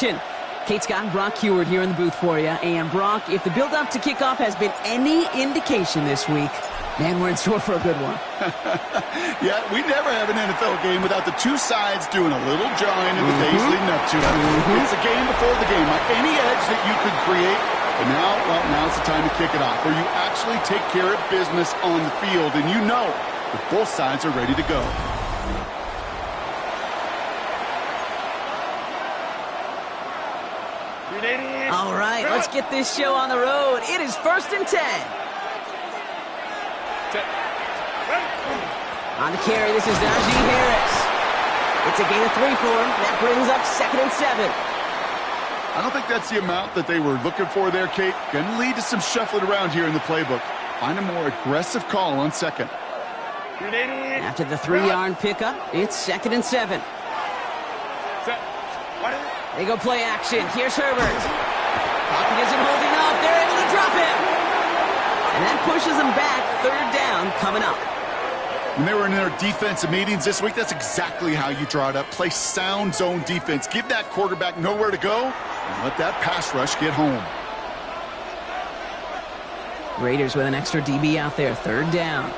possession. Kate Scott and Brock Heward here in the booth for you. And Brock, if the build-up to kickoff has been any indication this week, man, we're in store for a good one. Yeah, we never have an NFL game without the two sides doing a little jawing in the days leading up to it. It's the game before the game, like any edge that you could create. And now, well, now's the time to kick it off, where you actually take care of business on the field, and you know that both sides are ready to go. All right, let's get this show on the road. It is 1st and 10. On the carry, this is Najee Harris. It's a gain of 3 for him. That brings up 2nd and 7. I don't think that's the amount that they were looking for there, Kate. Going to lead to some shuffling around here in the playbook. Find a more aggressive call on 2nd. After the 3-yard pickup, it's 2nd and 7. They go play action. Here's Herbert. Pocket isn't holding up. They're able to drop him. And that pushes them back. 3rd down coming up. When they were in their defensive meetings this week, that's exactly how you draw it up. Play sound zone defense. Give that quarterback nowhere to go and let that pass rush get home. Raiders with an extra DB out there. 3rd down.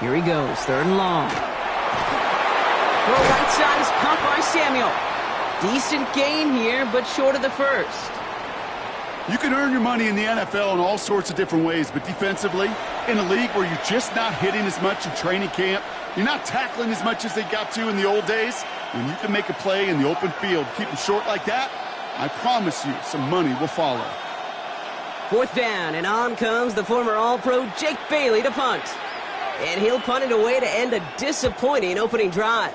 Here he goes. 3rd and long. Well, right side is caught by Samuel. Decent gain here, but short of the 1st. You can earn your money in the NFL in all sorts of different ways, but defensively, in a league where you're just not hitting as much in training camp, you're not tackling as much as they got to in the old days, when you can make a play in the open field, keep them short like that, I promise you some money will follow. 4th down, and on comes the former All-Pro Jake Bailey to punt. And he'll punt it away to end a disappointing opening drive.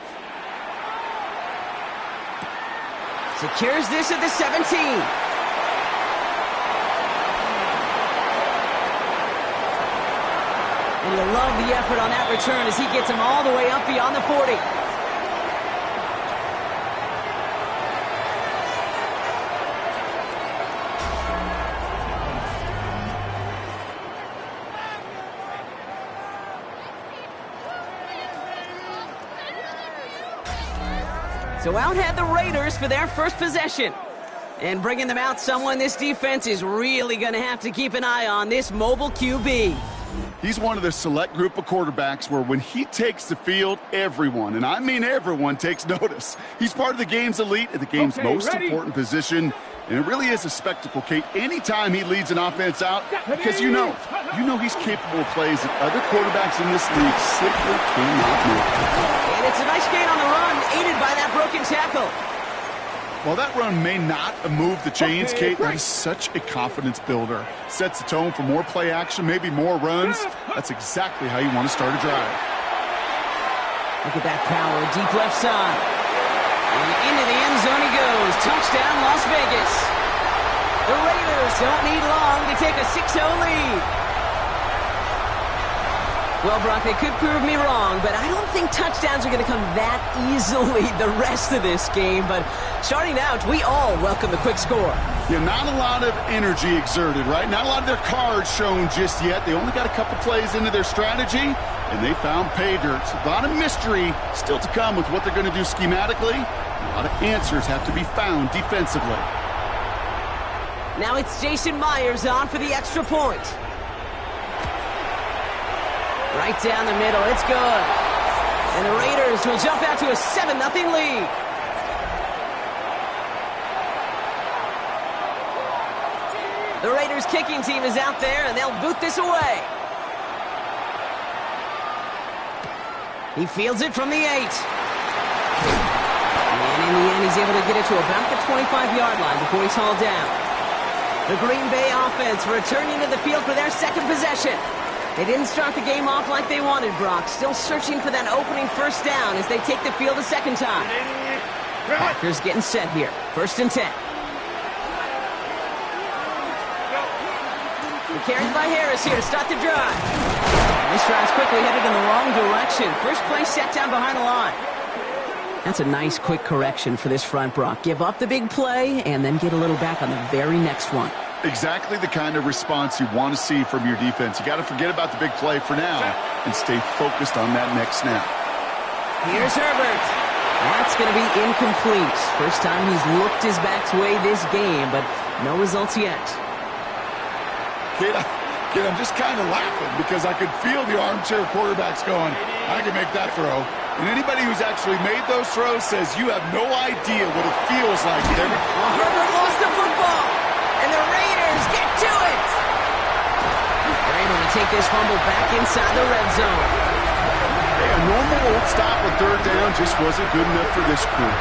Secures this at the 17. And you'll love the effort on that return as he gets him all the way up beyond the 40. So out had the Raiders for their first possession. And bringing them out, someone this defense is really going to have to keep an eye on, this mobile QB. He's one of the select group of quarterbacks where when he takes the field, everyone, and I mean everyone, takes notice. He's part of the game's elite at the game's most important position, and it really is a spectacle, Kate, anytime he leads an offense out, because you know he's capable of plays that other quarterbacks in this league simply cannot make. And it's a nice gain on the run, aided by that broken tackle. While that run may not have moved the chains, Kate, that is such a confidence builder. Sets the tone for more play action, maybe more runs. That's exactly how you want to start a drive. Look at that power, deep left side. And into the end zone he goes. Touchdown, Las Vegas. The Raiders don't need long to take a 6-0 lead. Well, Brock, they could prove me wrong, but I don't think touchdowns are going to come that easily the rest of this game. But starting out, we all welcome the quick score. Yeah, not a lot of energy exerted, right? Not a lot of their cards shown just yet. They only got a couple plays into their strategy, and they found pay dirt. A lot of mystery still to come with what they're going to do schematically. A lot of answers have to be found defensively. Now it's Jason Myers on for the extra point. Right down the middle, it's good. And the Raiders will jump out to a 7-0 lead. The Raiders kicking team is out there, and they'll boot this away. He fields it from the 8. And in the end, he's able to get it to about the 25-yard line before he's hauled down. The Green Bay offense returning to the field for their second possession. They didn't start the game off like they wanted, Brock. Still searching for that opening first down as they take the field a second time. Packers getting set here. 1st and 10. Carried by Harris here to start the drive. This drive's quickly headed in the wrong direction. First play set down behind the line. That's a nice quick correction for this front, Brock. Give up the big play and then get a little back on the very next one. Exactly the kind of response you want to see from your defense. You got to forget about the big play for now and stay focused on that next snap. Here's Herbert. going to be incomplete. First time he's looked his back's way this game, but no results yet. Kid, I'm just kind of laughing because I could feel the armchair quarterbacks going, I can make that throw. And anybody who's actually made those throws says you have no idea what it feels like. Well, Herbert lost the football, and the Raiders get to it. They're able to take this fumble back inside the red zone. Hey, a normal old stop with third down just wasn't good enough for this crew.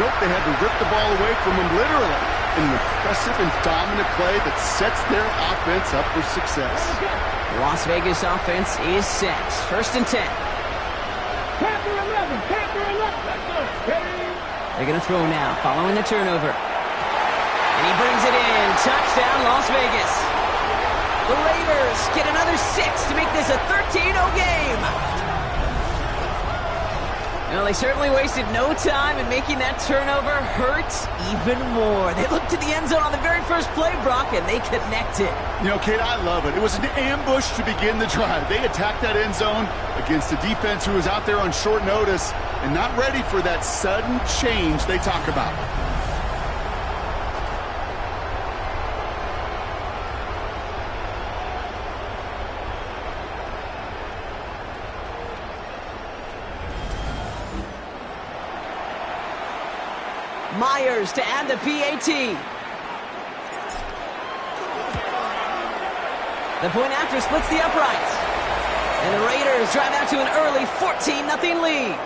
Nope, they had to rip the ball away from them literally. An impressive and dominant play that sets their offense up for success. The Las Vegas offense is set. 1st and 10. They're going to throw now, following the turnover. And he brings it in. Touchdown, Las Vegas. The Raiders get another 6 to make this a 13-0 game. Well, they certainly wasted no time in making that turnover hurt even more. They looked to the end zone on the very first play, Brock, and they connected. You know, Kate, I love it. It was an ambush to begin the drive. They attacked that end zone against a defense who was out there on short notice and not ready for that sudden change they talk about. Myers to add the PAT. The point after splits the uprights. And the Raiders drive out to an early 14-0 lead.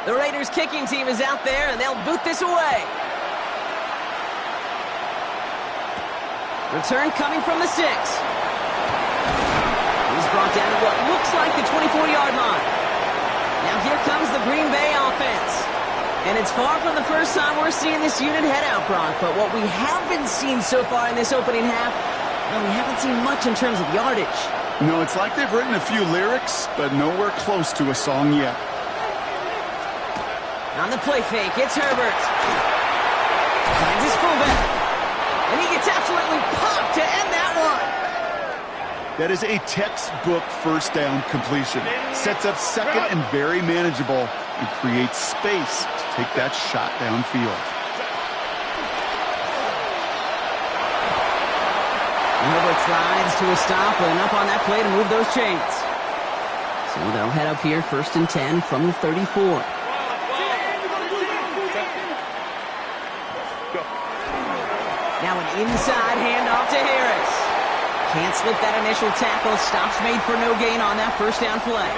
The Raiders kicking team is out there, and they'll boot this away. Return coming from the 6. He's brought down at what looks like the 24-yard line. Now here comes the Green Bay offense. And it's far from the first time we're seeing this unit head out, Brock. But what we haven't seen so far in this opening half, well, we haven't seen much in terms of yardage. No, it's like they've written a few lyrics, but nowhere close to a song yet. On the play fake, it's Herbert. Finds his fullback. And he gets absolutely popped to end that one. That is a textbook first down completion. Sets up second and very manageable and creates space to take that shot downfield. Herbert slides to a stop with enough on that play to move those chains. So they'll head up here 1st and 10 from the 34. Now an inside handoff to Harris. Can't slip that initial tackle. Stops made for no gain on that first down play.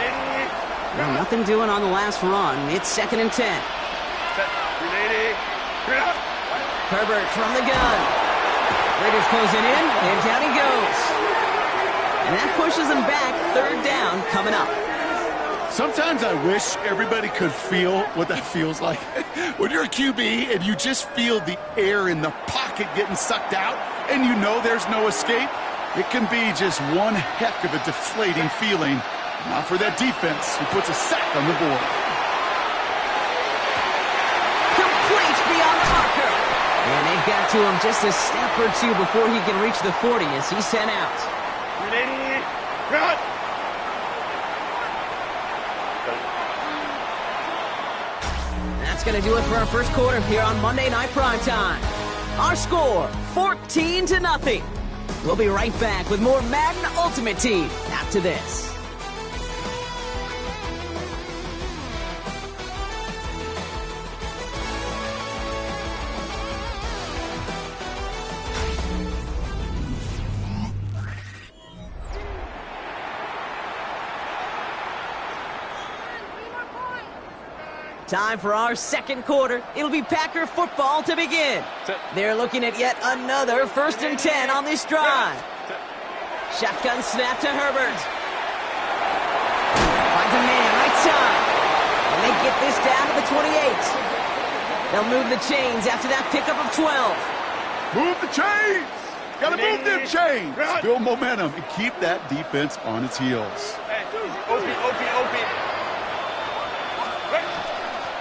Well, nothing doing on the last run. It's 2nd and 10. Herbert from the gun. Raiders closing in, and down he goes. And that pushes him back. 3rd down coming up. Sometimes I wish everybody could feel what that feels like. When you're a QB and you just feel the air in the pocket getting sucked out and you know there's no escape, it can be just one heck of a deflating feeling. Not for that defense who puts a sack on the board. Complete beyond the marker. And they've got to him just a step or two before he can reach the 40 as he's sent out. That's going to do it for our first quarter here on Monday Night Primetime. Our score, 14-0. We'll be right back with more Madden Ultimate Team after this. Time for our second quarter. It'll be Packer football to begin. They're looking at yet another 1st and 10 on this drive. Shotgun snap to Herbert. Finds a man right side. And they get this down to the 28. They'll move the chains after that pickup of 12. Move the chains! Gotta move them chains! Build momentum and keep that defense on its heels.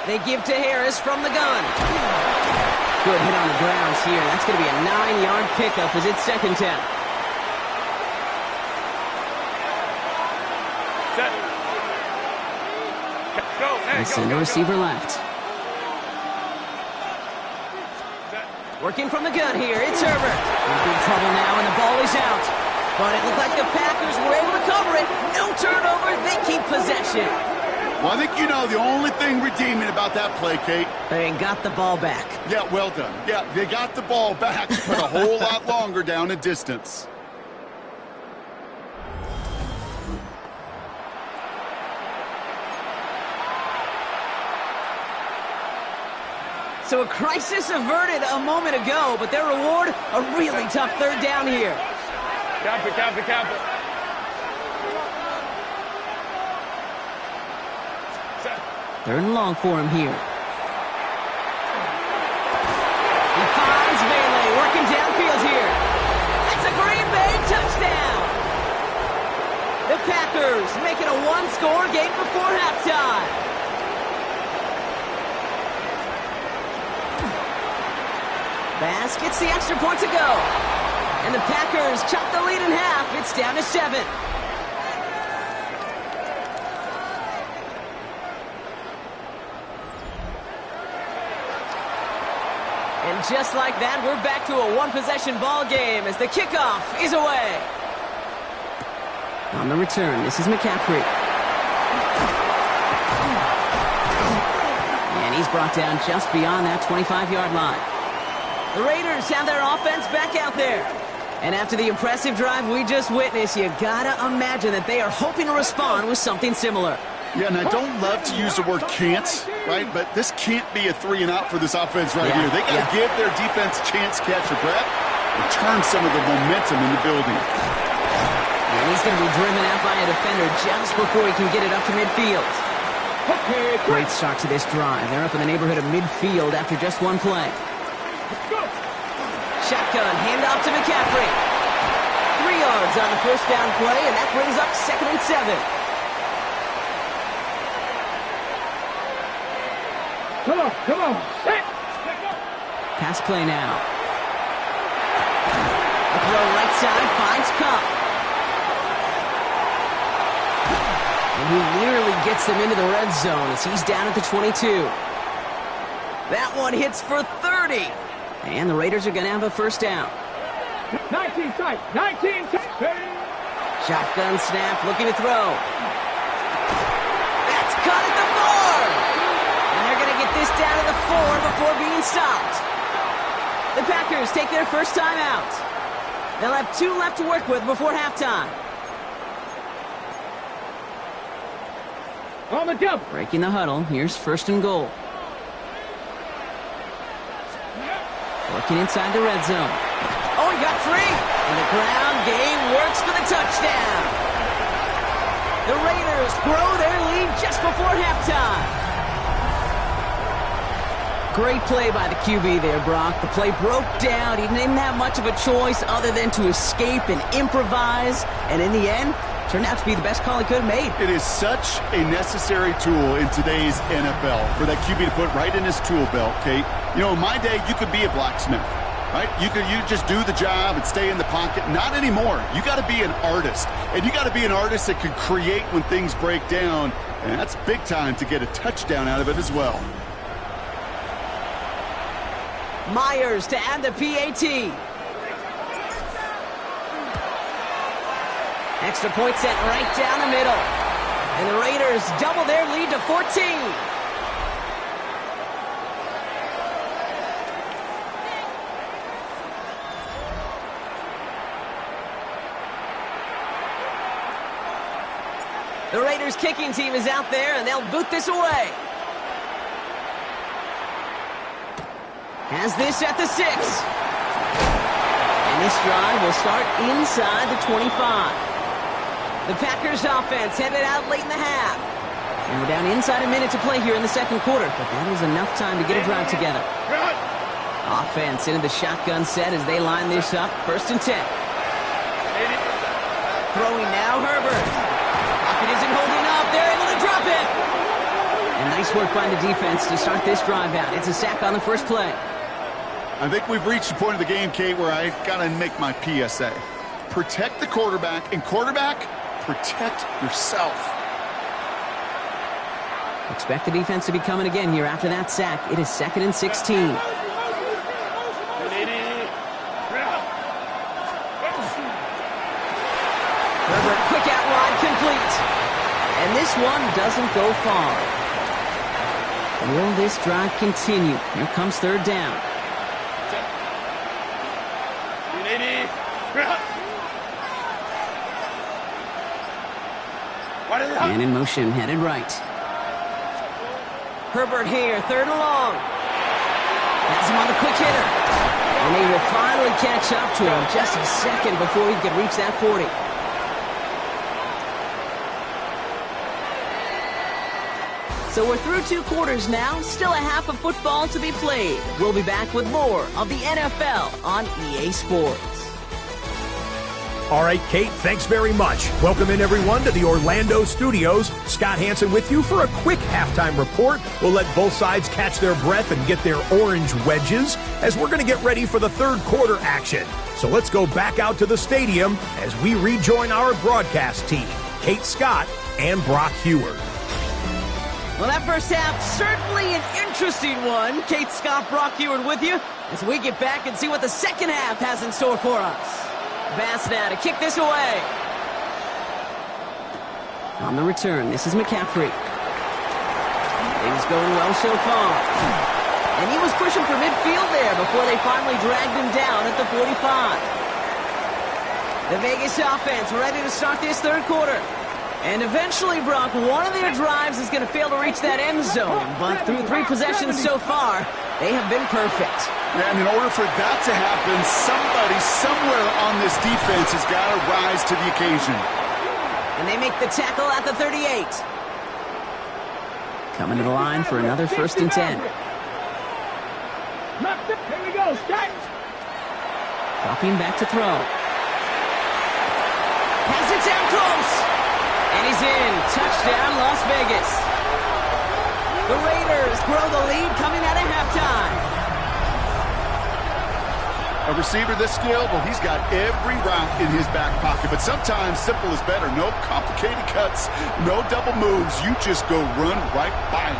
They give to Harris from the gun. Good hit on the ground here. That's going to be a 9-yard pickup as it's second down. Set. Go. Hey, And send a receiver left. Set. Working from the gun here. It's Herbert. In big trouble now, and the ball is out. But it looked like the Packers were able to cover it. No turnover. They keep possession. Well, I think you know the only thing redeeming about that play, Kate. They got the ball back. Yeah, well done. Yeah, they got the ball back, but a whole lot longer down in distance. So a crisis averted a moment ago, but their reward, a really tough third down here. Cap it. Set. Third and long for him here. He finds Melee working downfield here. That's a Green Bay touchdown. The Packers make it a one-score game before halftime. Bass gets the extra point to go. And the Packers chop the lead in half. It's down to 7. And just like that, we're back to a one-possession ball game as the kickoff is away. On the return, this is McCaffrey. And he's brought down just beyond that 25-yard line. The Raiders have their offense back out there. And after the impressive drive we just witnessed, you gotta imagine that they are hoping to respond with something similar. Yeah, and I don't love to use the word can't, right? But this can't be a 3-and-out for this offense right here. They got to give their defense a chance to catch their breath and turn some of the momentum in the building. And he's going to be driven out by a defender just before he can get it up to midfield. Great start to this drive. They're up in the neighborhood of midfield after just one play. Shotgun, handoff to McCaffrey. 3 yards on the first down play, and that brings up 2nd and 7. Come on. Hey. Pass play now. A throw right side finds Cup. And he nearly gets them into the red zone as he's down at the 22. That one hits for 30. And the Raiders are going to have a first down. 19 tight. Shotgun snap, looking to throw. That's caught at the 4. And they're going to get this down to the 4 before being stopped. The Packers take their first time out. They'll have 2 left to work with before halftime. On the jump. Breaking the huddle. Here's 1st and goal. Working inside the red zone. Oh, he got free. And the ground game works for the touchdown. The Raiders grow their lead just before halftime. Great play by the QB there, Brock. The play broke down. He didn't have much of a choice other than to escape and improvise. And in the end, turned out to be the best call he could have made. It is such a necessary tool in today's NFL for that QB to put right in his tool belt, Kate. You know, in my day, you could be a blacksmith, right? You just do the job and stay in the pocket. Not anymore. You got to be an artist. And you got to be an artist that can create when things break down. And that's big time to get a touchdown out of it as well. Myers to add the PAT. Extra point set right down the middle. And the Raiders double their lead to 14. The Raiders kicking team is out there, and they'll boot this away. Has this at the 6. And this drive will start inside the 25. The Packers offense headed out late in the half. And we're down inside a minute to play here in the second quarter, but that is enough time to get a drive together. Offense into the shotgun set as they line this up. 1st and 10. Throwing now, Herbert. Pocket isn't holding up. They're able to drop it. And nice work by the defense to start this drive out. It's a sack on the first play. I think we've reached the point of the game, Kate, where I got to make my PSA. Protect the quarterback, and quarterback, protect yourself. Expect the defense to be coming again here after that sack. It is 2nd and 16. Herbert, quick out wide, complete. And this one doesn't go far. Will this drive continue? Here comes 3rd down. Man in motion, headed right. Herbert here, 3rd and long. Has him on the quick hitter. And they will finally catch up to him just a second before he can reach that 40. So we're through 2 quarters now, still a half of football to be played. We'll be back with more of the NFL on EA Sports. All right, Kate, thanks very much. Welcome in, everyone, to the Orlando studios. Scott Hansen with you for a quick halftime report. We'll let both sides catch their breath and get their orange wedges as we're going to get ready for the 3rd quarter action. So let's go back out to the stadium as we rejoin our broadcast team, Kate Scott and Brock Heward. Well, that first half, certainly an interesting one. Kate Scott, Brock Heward with you as we get back and see what the second half has in store for us. Bass now to kick this away. On the return, this is McCaffrey. Things going well so far. And he was pushing for midfield there before they finally dragged him down at the 45. The Vegas offense ready to start this 3rd quarter. And eventually, Brock, one of their drives is going to fail to reach that end zone. But through 3 possessions so far, they have been perfect. Yeah, and in order for that to happen, somebody somewhere on this defense has got to rise to the occasion. And they make the tackle at the 38. Coming to the line for another 1st and 10. Here we go, Scott. Dropping back to throw. Has it down close. And he's in. Touchdown, Las Vegas. The Raiders grow the lead coming out of halftime. A receiver this skilled, well, he's got every route in his back pocket. But sometimes simple is better. No complicated cuts, no double moves. You just go run right by him.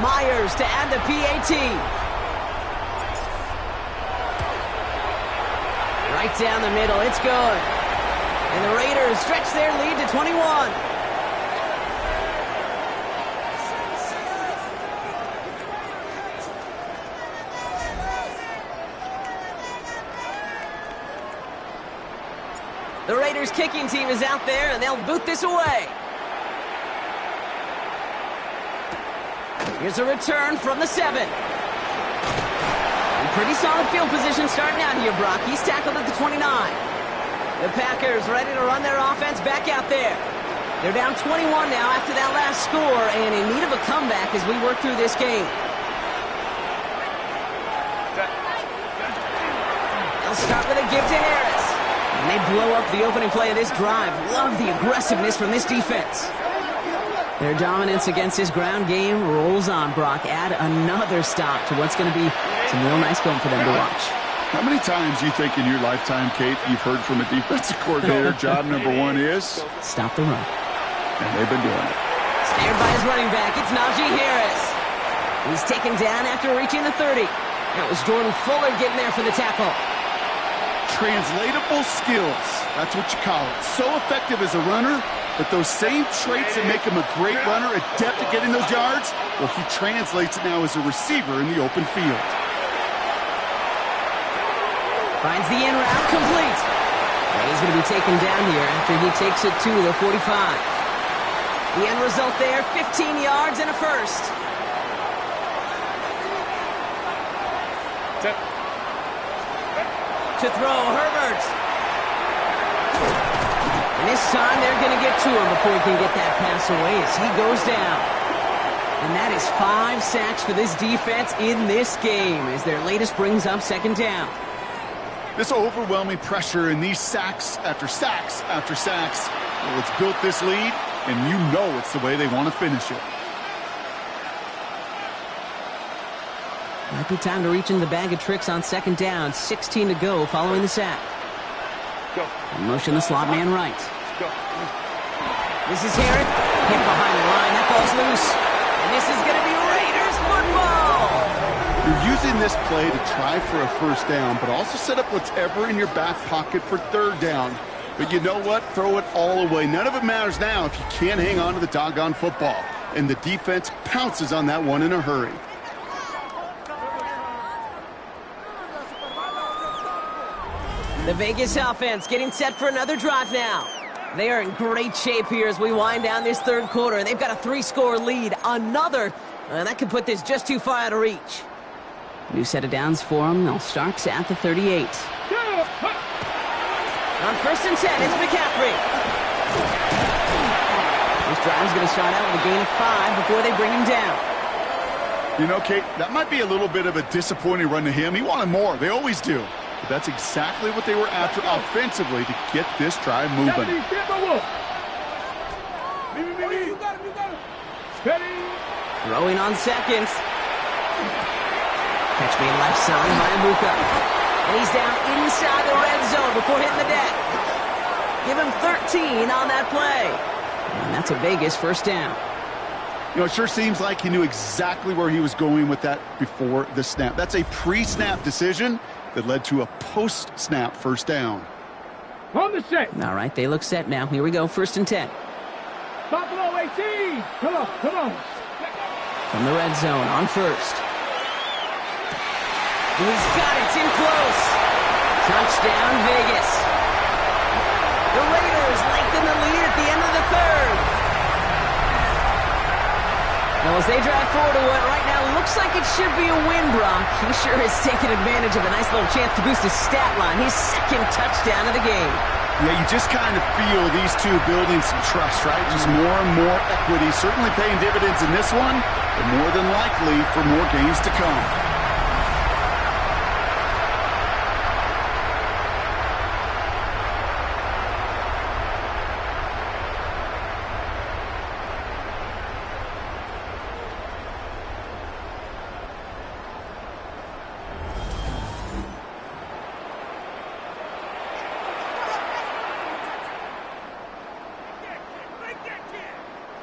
Myers to add the PAT. Right down the middle, it's good. And the Raiders stretch their lead to 21. The Raiders kicking team is out there, and they'll boot this away. Here's a return from the 7. And pretty solid field position starting out here, Brock. He's tackled at the 29. The Packers ready to run their offense back out there. They're down 21 now after that last score, and in need of a comeback as we work through this game. They'll start with a give to Harris. And they blow up the opening play of this drive. Love the aggressiveness from this defense. Their dominance against this ground game rolls on, Brock. Add another stop to what's going to be some real nice film for them to watch. How many times do you think in your lifetime, Kate, you've heard from a defensive coordinator, job number 1 is? Stop the run. And they've been doing it. Snared by his running back, it's Najee Harris. He's taken down after reaching the 30. That was Jordan Fuller getting there for the tackle. Translatable skills, that's what you call it. So effective as a runner, but those same traits that make him a great runner, adept at getting those yards, well, he translates it now as a receiver in the open field. Finds the in route, complete. And he's going to be taken down here after he takes it to the 45. The end result there, 15 yards and a first. To throw, Herbert. And this time they're going to get to him before he can get that pass away as he goes down. And that is 5 sacks for this defense in this game as their latest brings up 2nd down. This overwhelming pressure and these sacks after sacks after sacks, well, it's built this lead, and you know it's the way they want to finish it. Might be time to reach in the bag of tricks on second down. 16 to go following the sack. Go. In motion the slot man right. Go. This is Harris. Hit behind the line. That ball's loose. And this is going to be Raiders football. You're using this play to try for a first down, but also set up whatever in your back pocket for third down. But you know what? Throw it all away. None of it matters now if you can't hang on to the doggone football. And the defense pounces on that one in a hurry. The Vegas offense getting set for another drive now. They are in great shape here as we wind down this third quarter. They've got a 3-score lead. Another, that could put this just too far out of reach. New set of downs for them. They'll start at the 38. On first and 10, it's McCaffrey. This drive's going to start out with a gain of 5 before they bring him down. You know, Kate, that might be a little bit of a disappointing run to him. He wanted more. They always do. But that's exactly what they were after offensively to get this drive moving. Throwing on seconds. Catch me left side by Amuka. And he's down inside the red zone before hitting the deck. Give him 13 on that play. And that's a Vegas first down. You know, it sure seems like he knew exactly where he was going with that before the snap. That's a pre-snap decision that led to a post-snap first down. On the set. All right, they look set now. Here we go, first and 10. Buffalo 18. Come on, come on. From the red zone on first. He's got it. It's in close. Touchdown, Vegas. The Raiders lengthen the lead at the end of the third. Well, as they drive forward to what right now looks like it should be a win, Brock, he sure has taken advantage of a nice little chance to boost his stat line. His second touchdown of the game. Yeah, you just kind of feel these two building some trust, right? Just more and more equity. Certainly paying dividends in this one, but more than likely for more games to come.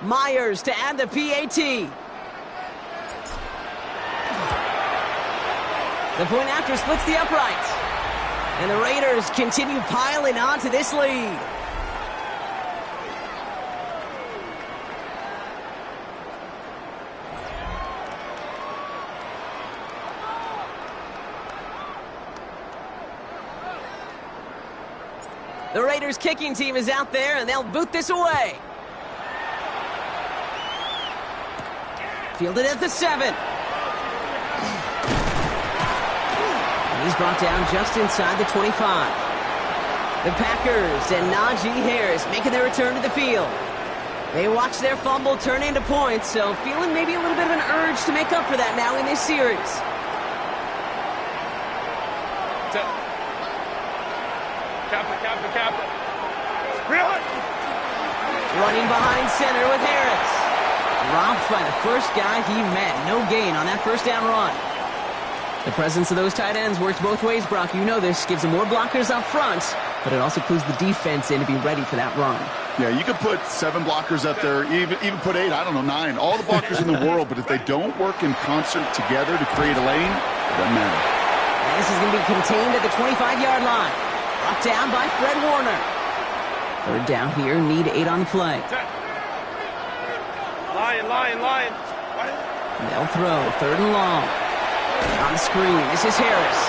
Myers to add the PAT. The point after splits the upright. And the Raiders continue piling on to this lead. The Raiders kicking team is out there and they'll boot this away. Fielded at the 7. And he's brought down just inside the 25. The Packers and Najee Harris making their return to the field. They watch their fumble turn into points, so feeling maybe a little bit of an urge to make up for that now in this series. Kappa. Running behind center with Harris. Dropped by the first guy he met. No gain on that first down run. The presence of those tight ends works both ways, Brock. You know this. Gives them more blockers up front, but it also clues the defense in to be ready for that run. Yeah, you could put 7 blockers up there, even put 8, I don't know, 9. All the blockers in the world, but if they don't work in concert together to create a lane, it doesn't matter. And this is going to be contained at the 25-yard line. Brought down by Fred Warner. Third down here, need 8 on the play. Lion. They'll throw, third and long. On the screen, this is Harris.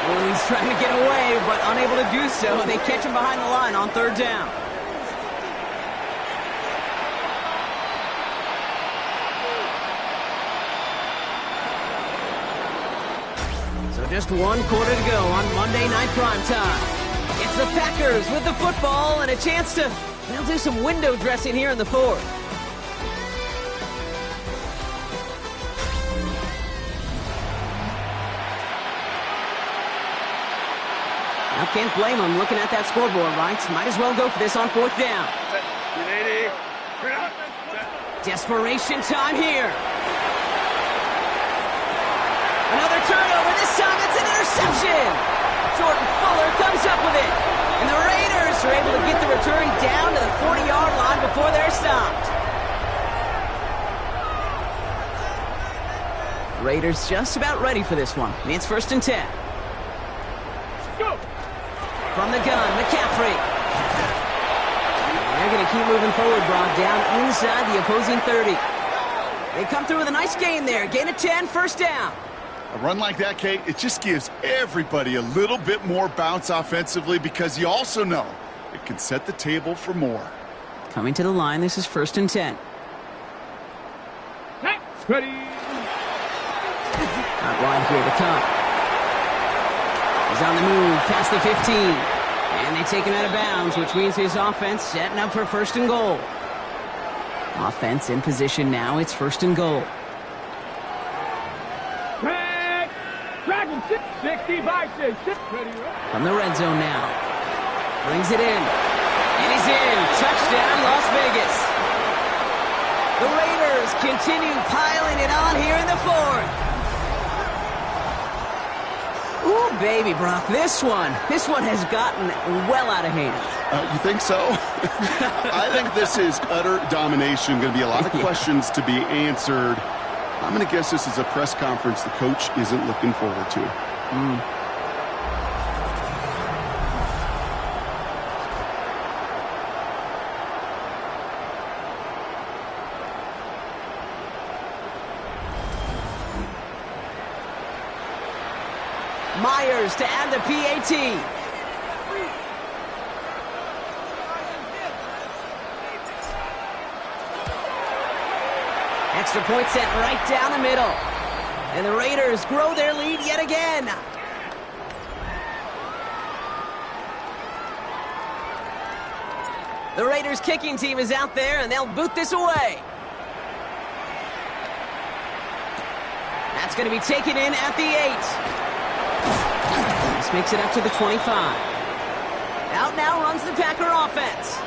Well, he's trying to get away, but unable to do so. They catch him behind the line on third down. So just 1 quarter to go on Monday Night Primetime. It's the Packers with the football and a chance to, they'll do some window dressing here in the fourth. I can't blame him looking at that scoreboard, right? Might as well go for this on fourth down. Desperation time here. Another turnover. This time it's an interception. Jordan Fuller comes up with it. And the Raiders are able to get the return down to the 40-yard line before they're stopped. Raiders just about ready for this one. It's 1st and 10. Go. From the gun, McCaffrey. And they're going to keep moving forward, Brock, down inside the opposing 30. They come through with a nice gain there. Gain of 10, 1st down. A run like that, Kate, it just gives everybody a little bit more bounce offensively because you also know it can set the table for more. Coming to the line, this is 1st and 10. Ready. Out wide here to come. He's on the move past the 15. And they take him out of bounds, which means his offense setting up for 1st and goal. Offense in position now. It's 1st and goal. Dragon 65 6. From the red zone now. Brings it in. And he's in. Touchdown, Las Vegas. The Raiders continue piling it on here in the 4th. Ooh, baby, Brock, this one has gotten well out of hand. You think so? I think this is utter domination. Going to be a lot of questions to be answered. I'm going to guess this is a press conference the coach isn't looking forward to. Myers to add the PAT. Extra point set right down the middle. And the Raiders grow their lead yet again. The Raiders kicking team is out there and they'll boot this away. That's going to be taken in at the 8. This makes it up to the 25. Out now runs the Packer offense.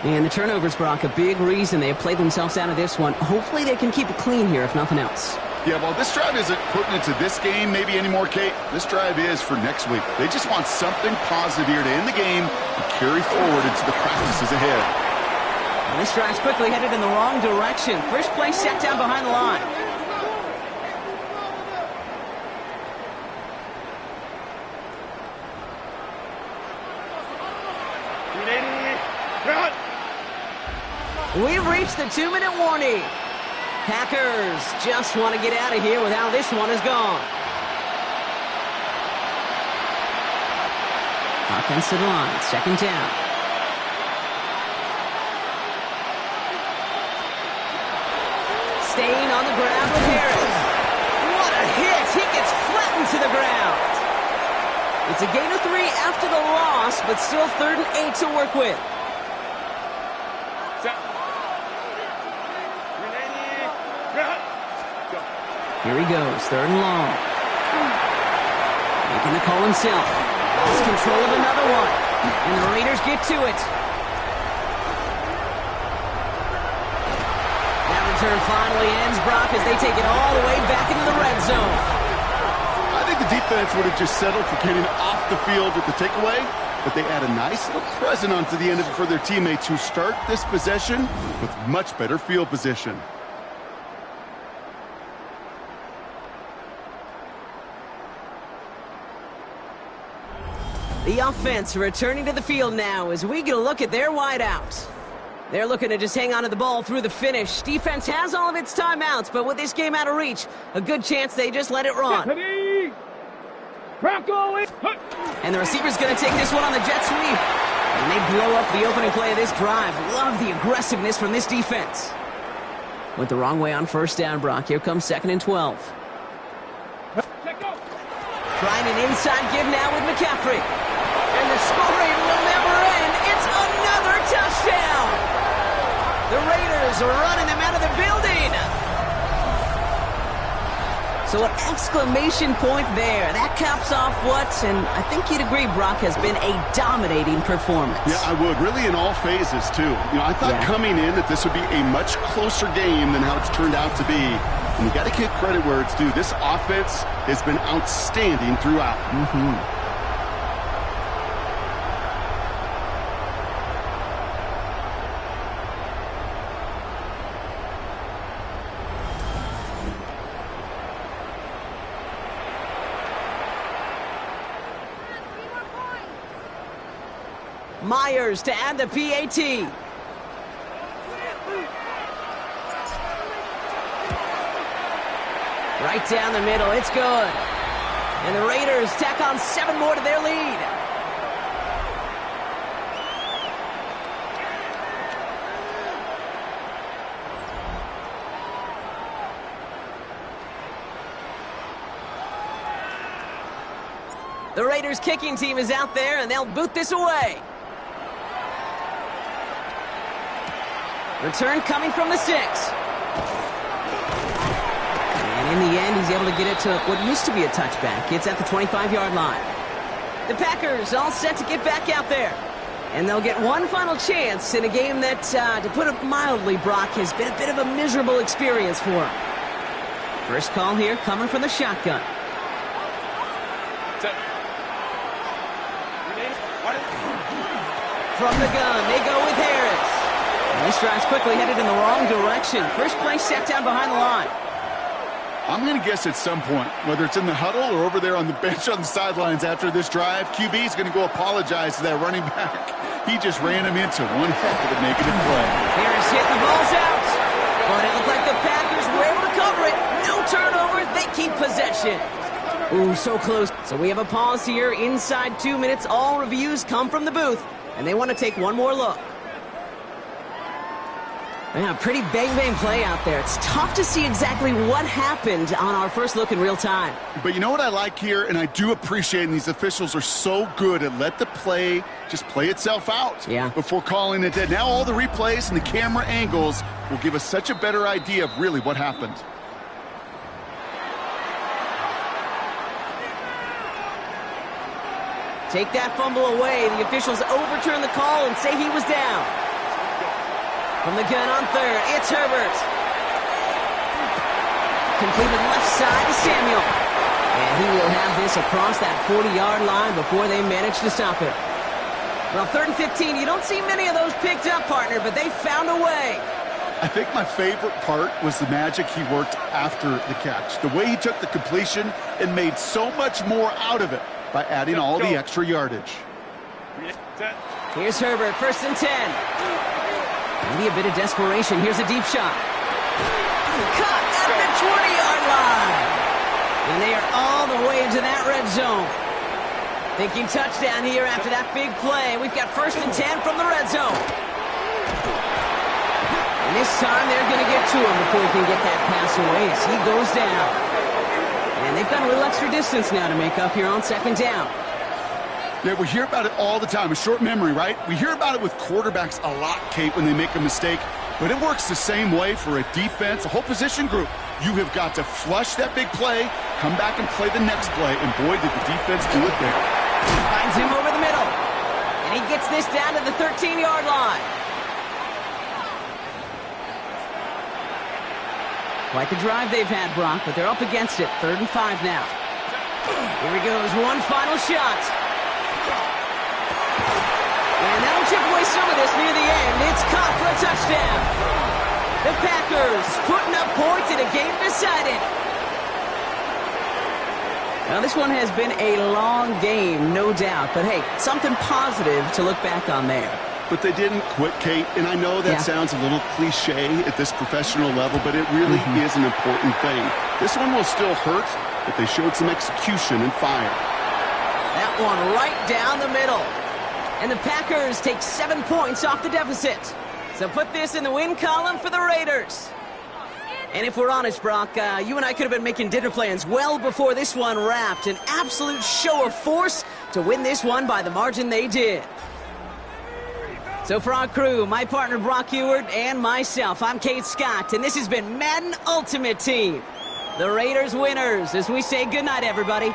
And the turnovers, Brock, a big reason they have played themselves out of this one. Hopefully they can keep it clean here, if nothing else. Yeah, well, this drive isn't putting into this game maybe anymore, Kate. This drive is for next week. They just want something positive here to end the game and carry forward into the practices ahead. And this drive's quickly headed in the wrong direction. First play set down behind the line. We've reached the 2-minute warning. Packers just want to get out of here with how this one is gone. Offensive line, 2nd down. Staying on the ground with Harris. What a hit! He gets flattened to the ground. It's a gain of 3 after the loss, but still 3rd and 8 to work with. Here he goes, 3rd and long. Making the call himself. Lost control of another one. And the Raiders get to it. That return finally ends, Brock, as they take it all the way back into the red zone. I think the defense would have just settled for getting off the field with the takeaway, but they add a nice little present onto the end of it for their teammates who start this possession with much better field position. The offense returning to the field now as we get a look at their wideouts. They're looking to just hang on to the ball through the finish. Defense has all of its timeouts, but with this game out of reach, a good chance they just let it run. And the receiver's going to take this one on the jet sweep. And they blow up the opening play of this drive. Love the aggressiveness from this defense. Went the wrong way on 1st down, Brock. Here comes 2nd and 12. Trying an inside give now with McCaffrey. And the scoring will never end. It's another touchdown. The Raiders are running them out of the building. So an exclamation point there. That caps off what, and I think you'd agree, Brock, has been a dominating performance. Yeah, I would. Really in all phases, too. I thought coming in that this would be a much closer game than how it's turned out to be. And you got to give credit where it's due. This offense has been outstanding throughout. Myers to add the PAT. Right down the middle, it's good. And the Raiders tack on 7 more to their lead. The Raiders kicking team is out there, and they'll boot this away. Return coming from the 6. And in the end, he's able to get it to what used to be a touchback. It's at the 25-yard line. The Packers all set to get back out there. And they'll get one final chance in a game that, to put it mildly, Brock, has been a bit of a miserable experience for him. First call here coming from the shotgun. From the gun, they go with Harris. And this drive's quickly headed in the wrong direction. First play set down behind the line. I'm going to guess at some point, whether it's in the huddle or over there on the bench on the sidelines after this drive, QB is going to go apologize to that running back. He just ran him into one heck of a negative play. Harris hit the ball's out. But it looked like the Packers were able to cover it. No turnover. They keep possession. Ooh, so close. So we have a pause here inside 2 minutes. All reviews come from the booth. And they want to take one more look. Yeah, pretty bang-bang play out there. It's tough to see exactly what happened on our first look in real time. But you know what I like here, and I do appreciate, and these officials are so good at let the play just play itself out before calling it dead. Now all the replays and the camera angles will give us such a better idea of really what happened. Take that fumble away. The officials overturn the call and say he was down. From the gun on third, it's Herbert. Completed left side to Samuel. And he will have this across that 40-yard line before they manage to stop it. Well, 3rd and 15, you don't see many of those picked up, partner, but they found a way. I think my favorite part was the magic he worked after the catch. The way he took the completion and made so much more out of it by adding all the extra yardage. Here's Herbert, 1st and 10. Maybe a bit of desperation. Here's a deep shot. Caught at the 20-yard line. And they are all the way into that red zone. Thinking touchdown here after that big play. We've got 1st and 10 from the red zone. And this time they're going to get to him before he can get that pass away as he goes down. And they've got a little extra distance now to make up here on 2nd down. Yeah, we hear about it all the time. A short memory, right? We hear about it with quarterbacks a lot, Kate, when they make a mistake. But it works the same way for a defense, a whole position group. You have got to flush that big play, come back and play the next play. And boy, did the defense do it there. Finds him over the middle. And he gets this down to the 13-yard line. Quite the drive they've had, Brock, but they're up against it. 3rd and 5 now. Here he goes, one final shot. And that'll chip away some of this near the end. It's caught for a touchdown. The Packers putting up points in a game decided. Now, this one has been a long game, no doubt. But, hey, something positive to look back on there. But they didn't quit, Kate, and I know that sounds a little cliche at this professional level, but it really is an important thing. This one will still hurt, but they showed some execution and fire. That one right down the middle. And the Packers take 7 points off the deficit. So put this in the win column for the Raiders. And if we're honest, Brock, you and I could have been making dinner plans well before this one wrapped. An absolute show of force to win this one by the margin they did. So for our crew, my partner Brock Ewart and myself, I'm Kate Scott, and this has been Madden Ultimate Team. The Raiders winners as we say goodnight, everybody.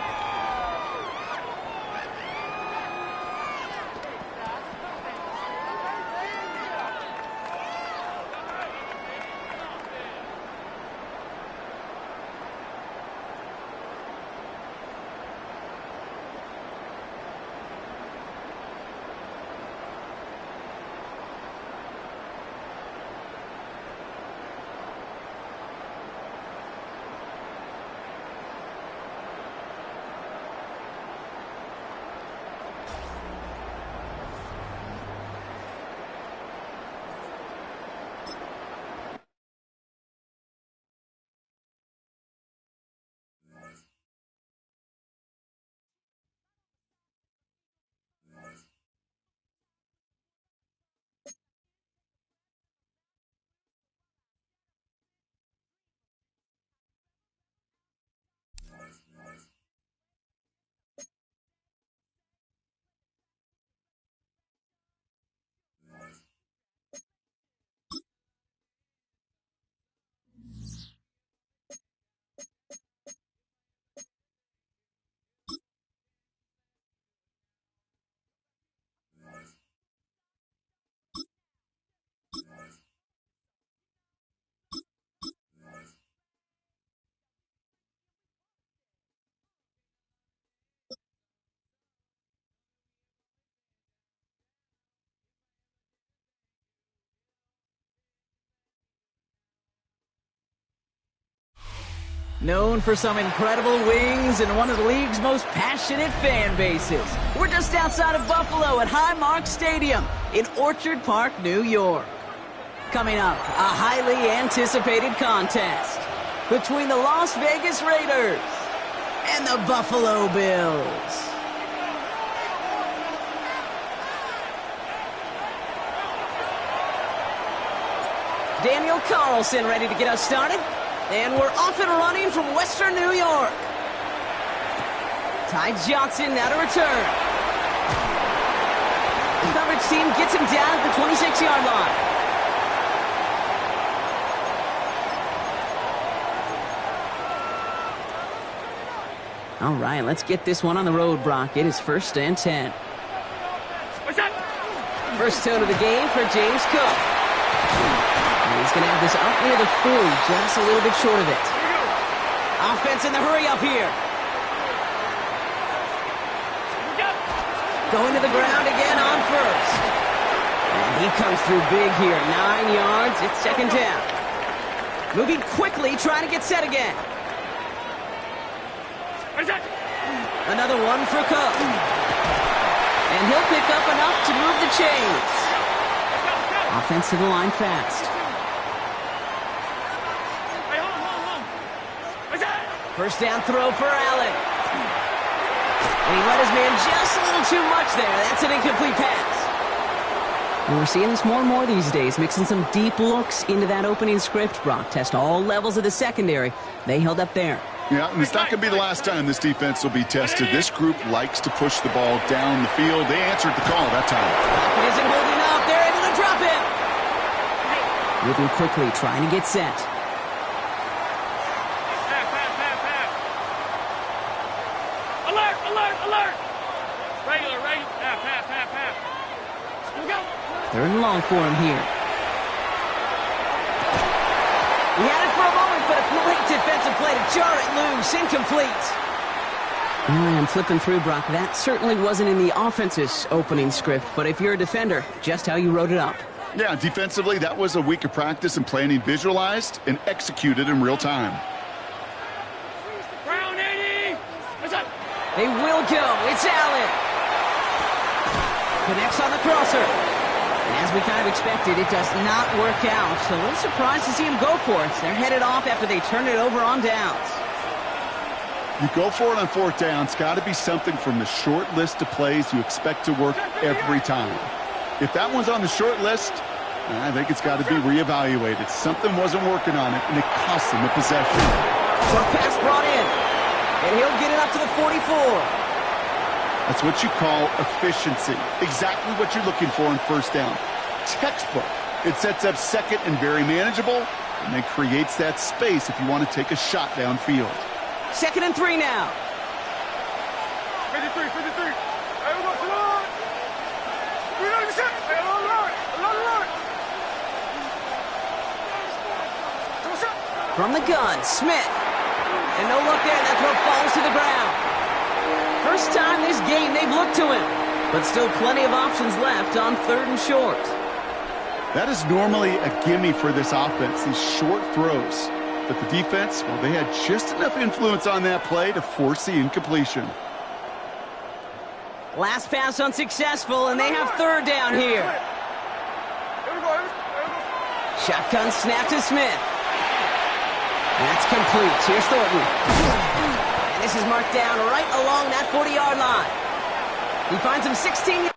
Known for some incredible wings and one of the league's most passionate fan bases. We're just outside of Buffalo at Highmark Stadium in Orchard Park, New York. Coming up, a highly anticipated contest between the Las Vegas Raiders and the Buffalo Bills. Daniel Carlson ready to get us started. And we're off and running from Western New York. Ty Johnson now to return. The coverage team gets him down at the 26-yard line. All right, let's get this one on the road, Brock. It is 1st and 10. First tone of the game for James Cook. He's going to have this up near the 40, just a little bit short of it. Offense in the hurry up here. Going to the ground again on first. And he comes through big here. 9 yards. It's 2nd down. Moving quickly, trying to get set again. Another one for Cook. And he'll pick up enough to move the chains. Offense to the line fast. First down throw for Allen. And he let his man just a little too much there. That's an incomplete pass. And we're seeing this more and more these days, mixing some deep looks into that opening script. Brock test all levels of the secondary. They held up there. Yeah, and it's not going to be the last time this defense will be tested. This group likes to push the ball down the field. They answered the call that time. It isn't holding up. They're able to drop him. Moving quickly, trying to get set. Alert! Regular. Pass. Here we go. 3rd and long for him here. He had it for a moment, but a great defensive play to jar it loose. Incomplete. Well, I'm flipping through, Brock. That certainly wasn't in the offense's opening script, but if you're a defender, just how you wrote it up. Yeah, defensively, that was a week of practice and planning visualized and executed in real time. They will go. It's Allen. Connects on the crosser. And as we kind of expected, it does not work out. So a little surprised to see him go for it. They're headed off after they turn it over on downs. You go for it on 4th down. It's got to be something from the short list of plays you expect to work every time. If that one's on the short list, I think it's got to be reevaluated. Something wasn't working on it, and it cost them the possession. Short pass brought in. And he'll get it up to the 44. That's what you call efficiency. Exactly what you're looking for in 1st down. Textbook. It sets up 2nd and very manageable. and then creates that space if you want to take a shot downfield. 2nd and 3 now. 53. From the gun, Smith. And no look there, that throw falls to the ground. First time this game they've looked to him, but still plenty of options left on 3rd and short. That is normally a gimme for this offense, these short throws. But the defense, well, they had just enough influence on that play to force the incompletion. Last pass unsuccessful, and they have 3rd down here. Shotgun snap to Smith. That's complete. Here's Thornton. And this is marked down right along that 40-yard line. He finds him 16 yards.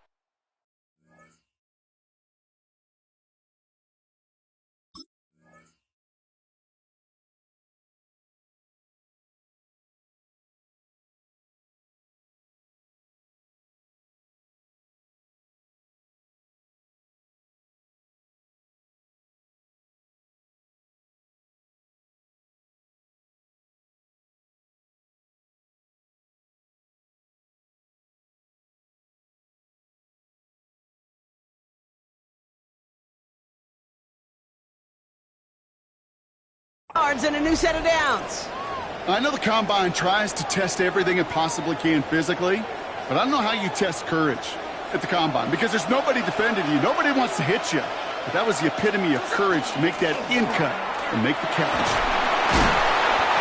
And a new set of downs. I know the Combine tries to test everything it possibly can physically, but I don't know how you test courage at the Combine because there's nobody defending you. Nobody wants to hit you. But that was the epitome of courage to make that in-cut and make the catch.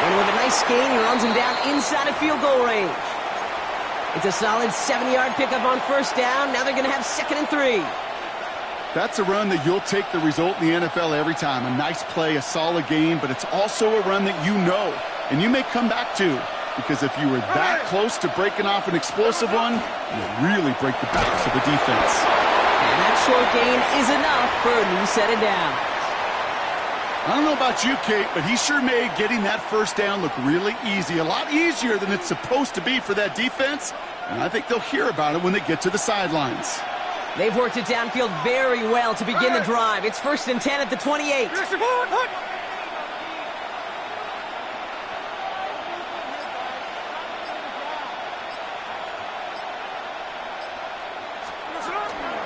And with a nice gain, he runs him down inside of field goal range. It's a solid 70-yard pickup on 1st down. Now they're going to have 2nd and 3. That's a run that you'll take the result in the NFL every time. A nice play, a solid game, but it's also a run that you know and you may come back to because if you were that close to breaking off an explosive one, you'll really break the backs of the defense. And that short gain is enough for a new set of downs. I don't know about you, Kate, but he sure made getting that 1st down look really easy, a lot easier than it's supposed to be for that defense, and I think they'll hear about it when they get to the sidelines. They've worked it downfield very well to begin the drive. It's 1st and 10 at the 28.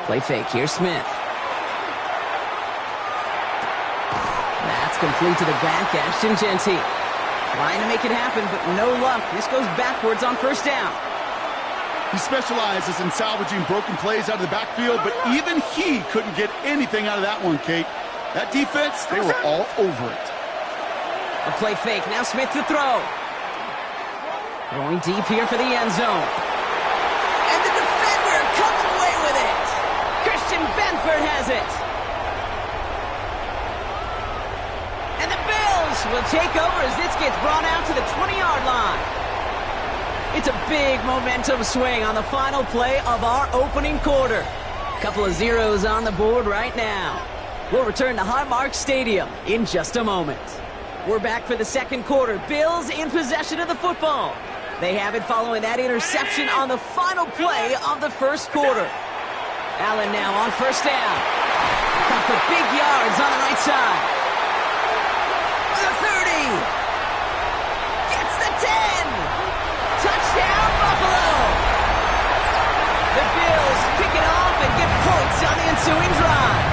Play fake. Here's Smith. That's complete to the back. Ashton Genty trying to make it happen, but no luck. This goes backwards on 1st down. He specializes in salvaging broken plays out of the backfield, but even he couldn't get anything out of that one, Kate. That defense, they were all over it. A play fake. Now Smith to throw. Throwing deep here for the end zone. And the defender comes away with it. Christian Benford has it. And the Bills will take over as this gets brought out to the 20-yard line. It's a big momentum swing on the final play of our opening quarter. Couple of zeros on the board right now. We'll return to Highmark Stadium in just a moment. We're back for the 2nd quarter. Bills in possession of the football. They have it following that interception on the final play of the 1st quarter. Allen now on 1st down. Cut for big yards on the right side. The 30. Gets the 10. Touchdown, Buffalo! The Bills pick it off and get points on the ensuing drive.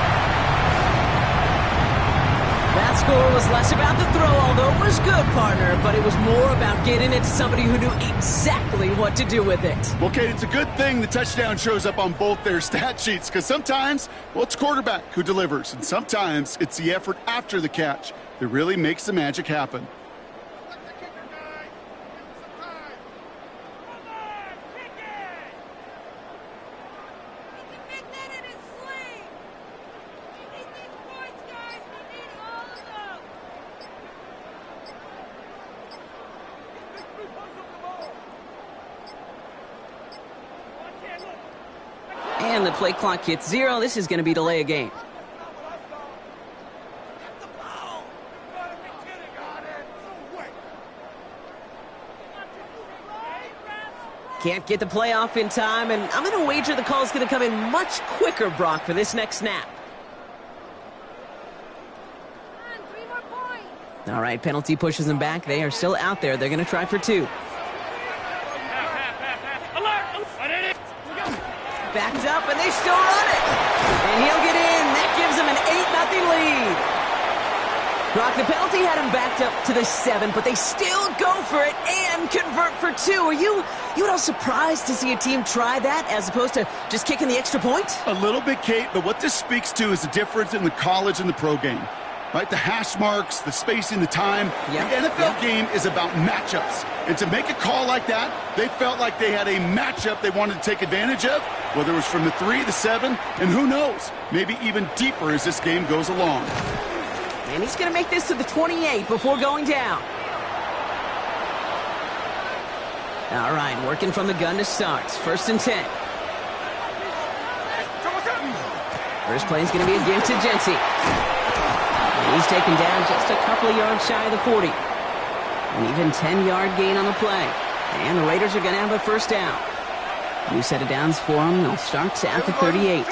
That score was less about the throw, although it was good, partner, but it was more about getting it to somebody who knew exactly what to do with it. Well, Kate, it's a good thing the touchdown shows up on both their stat sheets, because sometimes, well, it's quarterback who delivers, and sometimes it's the effort after the catch that really makes the magic happen. And the play clock hits 0. This is going to be delay a game. Can't get the play off in time, and I'm going to wager the call is going to come in much quicker, Brock, for this next snap. 3 more points. All right, penalty pushes them back. They are still out there. They're going to try for 2. Backed up, and they still run it. And he'll get in. That gives them an 8-0 lead. Brock, the penalty had him backed up to the 7, but they still go for it and convert for 2. Are you at all surprised to see a team try that as opposed to just kicking the extra point? A little bit, Kate, but what this speaks to is the difference in the college and the pro game. Right, the hash marks, the spacing, the time. Yep. The NFL game is about matchups. And to make a call like that, they felt like they had a matchup they wanted to take advantage of, whether it was from the 3, the 7, and who knows, maybe even deeper as this game goes along. And he's going to make this to the 28 before going down. All right, working from the gun to start. 1st and 10. First play is going to be a give to Genty. And he's taken down just a couple of yards shy of the 40. An even 10-yard gain on the play. And the Raiders are going to have a first down. New set of downs for them. They'll start at the 38.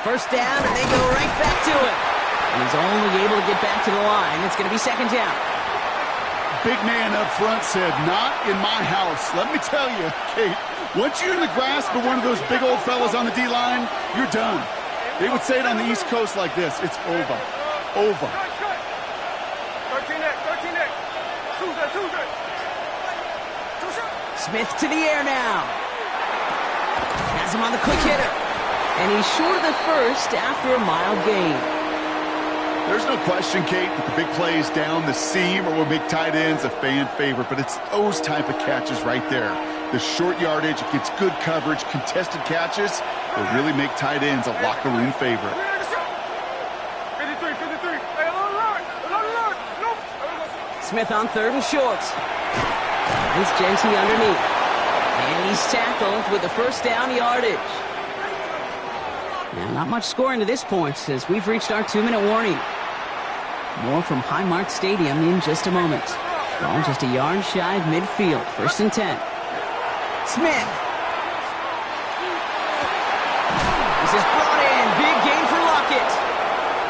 First down, and they go right back to it. And he's only able to get back to the line. It's going to be 2nd down. Big man up front said, "Not in my house." Let me tell you, Kate, once you're in the grasp of one of those big old fellas on the D-line, you're done. They would say it on the East Coast like this: it's over. Over. 13 next. Smith to the air now. Has him on the quick hitter. And he's short of the first after a mild gain. There's no question, Kate, that the big plays down the seam or what make tight ends a fan favorite, but it's those type of catches right there. The short yardage against good coverage, contested catches, that really make tight ends a locker room favorite. 53. Smith on 3rd and short. Finds Genty underneath. And he's tackled with the first down yardage. Now, not much scoring to this point as we've reached our 2-minute warning. More from Highmark Stadium in just a moment. Ball just a yard shy of midfield. 1st and 10. Smith. This is brought in. Big gain for Lockett.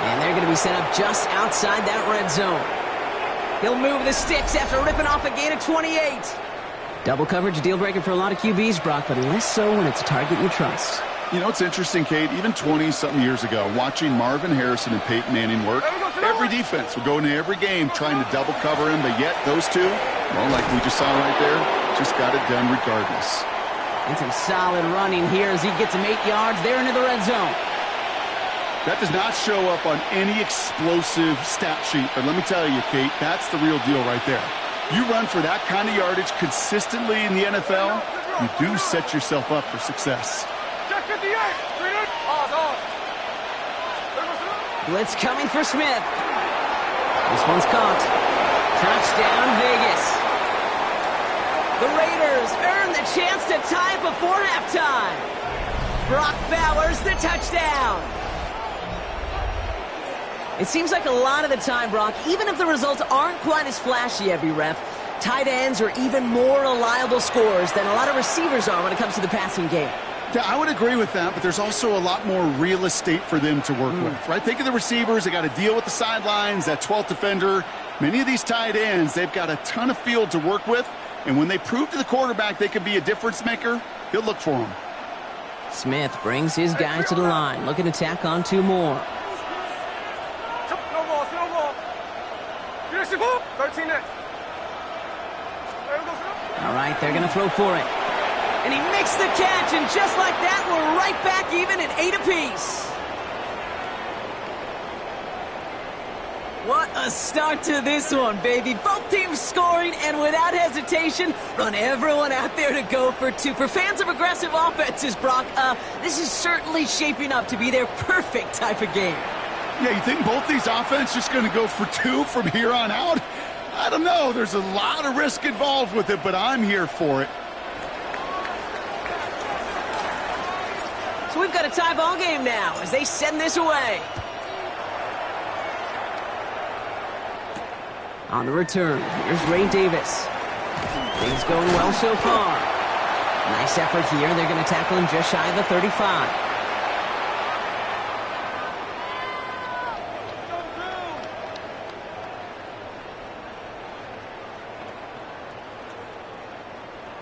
And they're going to be set up just outside that red zone. He'll move the sticks after ripping off a gain of 28. Double coverage, deal breaker for a lot of QBs, Brock, but less so when it's a target you trust. You know, it's interesting, Kate, even 20-something years ago, watching Marvin Harrison and Peyton Manning work, every defense would go into every game trying to double cover him, but yet those two, well, like we just saw right there, just got it done regardless. And some solid running here as he gets him 8 yards there into the red zone. That does not show up on any explosive stat sheet, but let me tell you, Kate, that's the real deal right there. You run for that kind of yardage consistently in the NFL, you do set yourself up for success. Blitz coming for Smith. This one's caught. Touchdown, Vegas. The Raiders earn the chance to tie it before halftime. Brock Bowers, the touchdown. It seems like a lot of the time, Brock, even if the results aren't quite as flashy every rep, tight ends are even more reliable scorers than a lot of receivers are when it comes to the passing game. Yeah, I would agree with that, but there's also a lot more real estate for them to work with, right? Think of the receivers. They got to deal with the sidelines, that 12th defender. Many of these tight ends, they've got a ton of field to work with, and when they prove to the quarterback they can be a difference maker, he'll look for them. Smith brings his guys to the line, looking to tack on 2 more. 13 next. All right, they're going to throw for it. And he makes the catch, and just like that, we're right back even at 8 apiece. What a start to this one, baby. Both teams scoring, and without hesitation, run everyone out there to go for 2. For fans of aggressive offenses, Brock, this is certainly shaping up to be their perfect type of game. Yeah, you think both these offenses just going to go for 2 from here on out? I don't know. There's a lot of risk involved with it, but I'm here for it. So we've got a tie ball game now as they send this away. On the return, here's Ray Davis. Things going well so far. Nice effort here. They're going to tackle him just shy of the 35.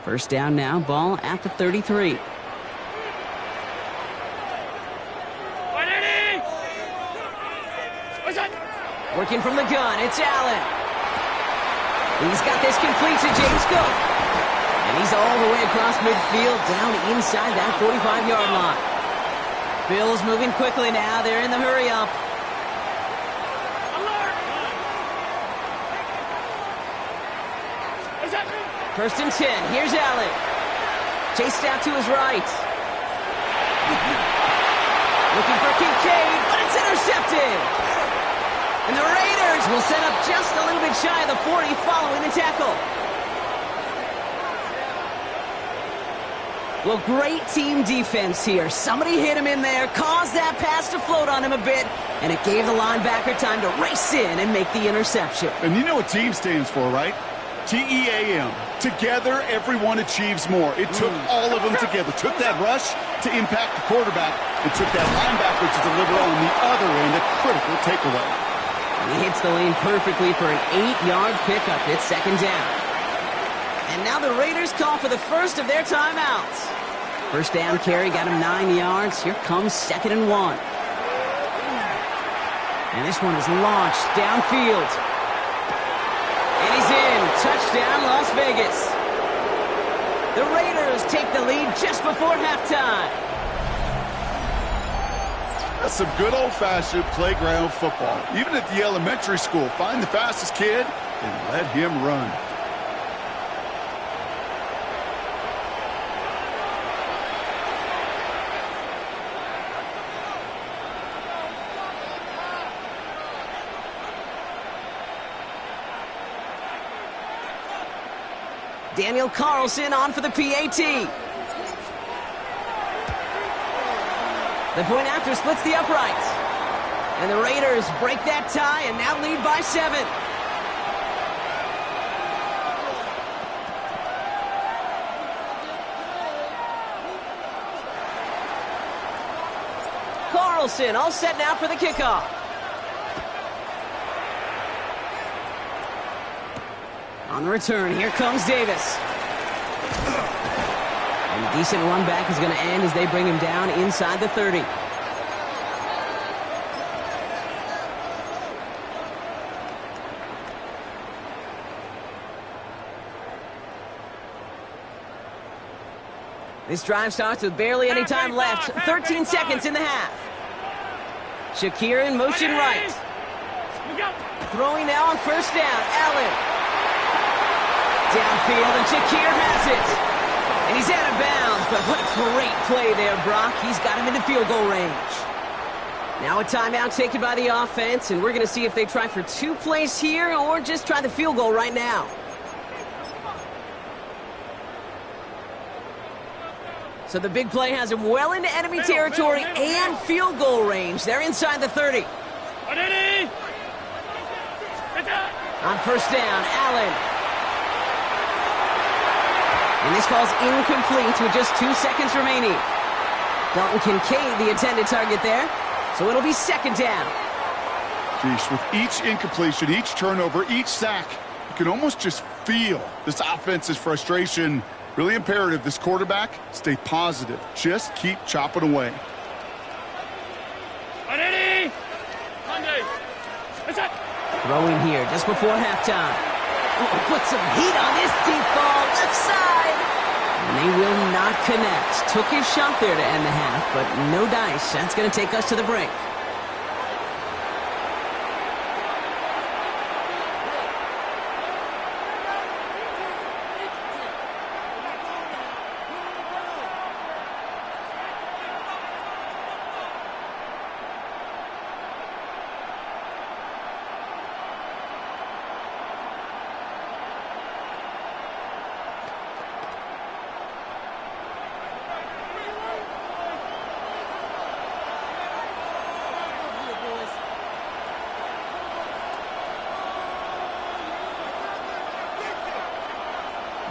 First down now, ball at the 33. Working from the gun, it's Allen. He's got this complete to James Cook. And he's all the way across midfield, down inside that 45-yard line. Bills moving quickly now. They're in the hurry-up. First and 10. Here's Allen. Chased out to his right. Looking for Kincaid, but it's intercepted. And the Raiders will set up just a little bit shy of the 40 following the tackle. Well, great team defense here. Somebody hit him in there, caused that pass to float on him a bit, and it gave the linebacker time to race in and make the interception. And you know what team stands for, right? T-E-A-M. Together, everyone achieves more. It took all of them together. Took that rush to impact the quarterback. It took that linebacker to deliver on the other end, a critical takeaway. He hits the lane perfectly for an 8-yard pickup. It's second down. And now the Raiders call for the first of their timeouts. First down carry got him 9 yards. Here comes 2nd and 1. And this one is launched downfield. And he's in. Touchdown, Las Vegas. The Raiders take the lead just before halftime. That's some good old-fashioned playground football. Even at the elementary school, find the fastest kid and let him run. Daniel Carlson on for the PAT. The point after splits the uprights. And the Raiders break that tie and now lead by 7. Carlson all set now for the kickoff. On the return, here comes Davis. And a decent run back is going to end as they bring him down inside the 30. This drive starts with barely any time left. 13 seconds in the half. Shakir in motion right. Throwing now on first down. Allen. Downfield, and Shakir has it. And he's out of bounds, but what a great play there, Brock. He's got him into field goal range. Now a timeout taken by the offense, and we're going to see if they try for 2 plays here or just try the field goal right now. So the big play has him well into enemy territory and field goal range. They're inside the 30. On first down, Allen. And this falls incomplete with just 2 seconds remaining. Dalton Kincaid, the intended target there. So it'll be second down. Jeez, with each incompletion, each turnover, each sack, you can almost just feel this offense's frustration. Really imperative this quarterback stay positive. Just keep chopping away. Throwing here just before halftime. Oh, put some heat on this deep ball, left side. And they will not connect. Took his shot there to end the half, but no dice. That's going to take us to the break.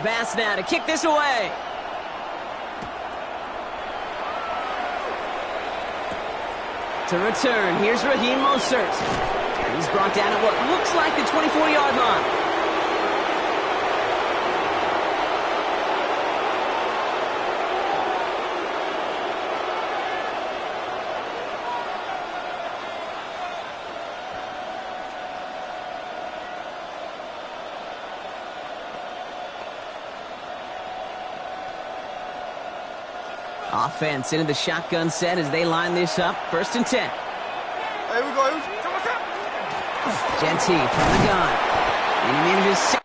Bass now to kick this away. To return, here's Raheem Mostert. He's brought down at what looks like the 24-yard line. Offense into the shotgun set as they line this up. 1st and 10. Here we go. Genty from the gun. And he manages 6.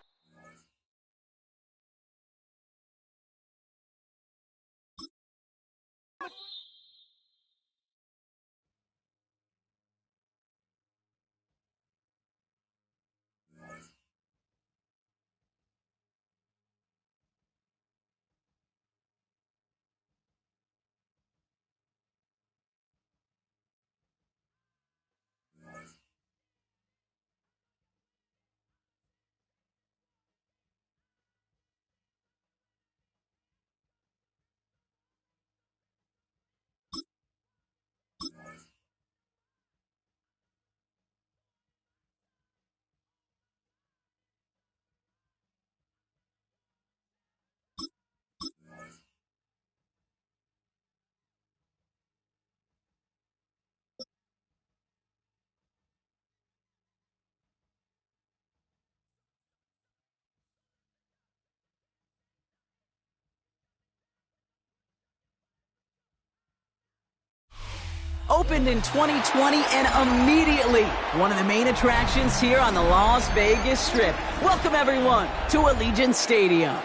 Opened in 2020 and immediately one of the main attractions here on the Las Vegas Strip. Welcome everyone to Allegiant Stadium.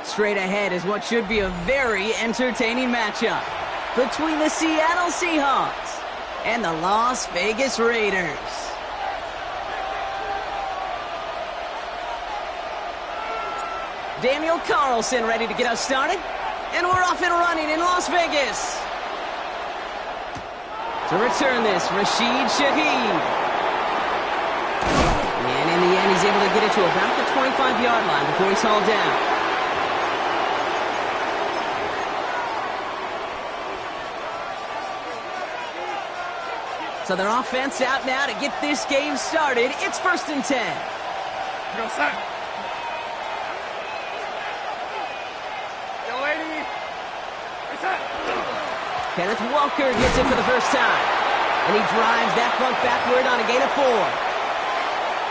Straight ahead is what should be a very entertaining matchup between the Seattle Seahawks and the Las Vegas Raiders. Daniel Carlson ready to get us started, and we're off and running in Las Vegas. To return this, Rashid Shaheed. And in the end, he's able to get it to about the 25-yard line before he's hauled down. So their offense out now to get this game started. It's 1st and 10. Go, set. Yo, lady. Reset. Kenneth Walker gets it for the first time. And he drives that front backward on a gain of 4.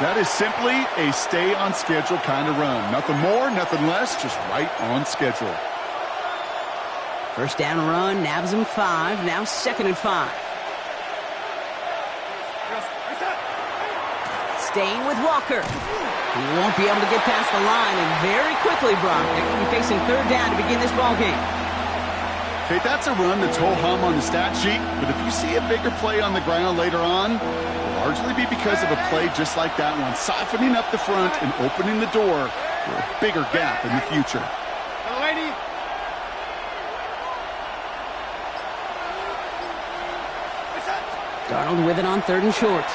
That is simply a stay-on-schedule kind of run. Nothing more, nothing less, just right on schedule. 1st down run, nabs him 5. Now 2nd and 5. Staying with Walker. He won't be able to get past the line, and very quickly, Brock, they're going to be facing 3rd down to begin this ballgame. Okay, that's a run that's ho-hum on the stat sheet, but if you see a bigger play on the ground later on, it'll largely be because of a play just like that one, softening up the front and opening the door for a bigger gap in the future. Yo, lady. Darnold with it on 3rd and short.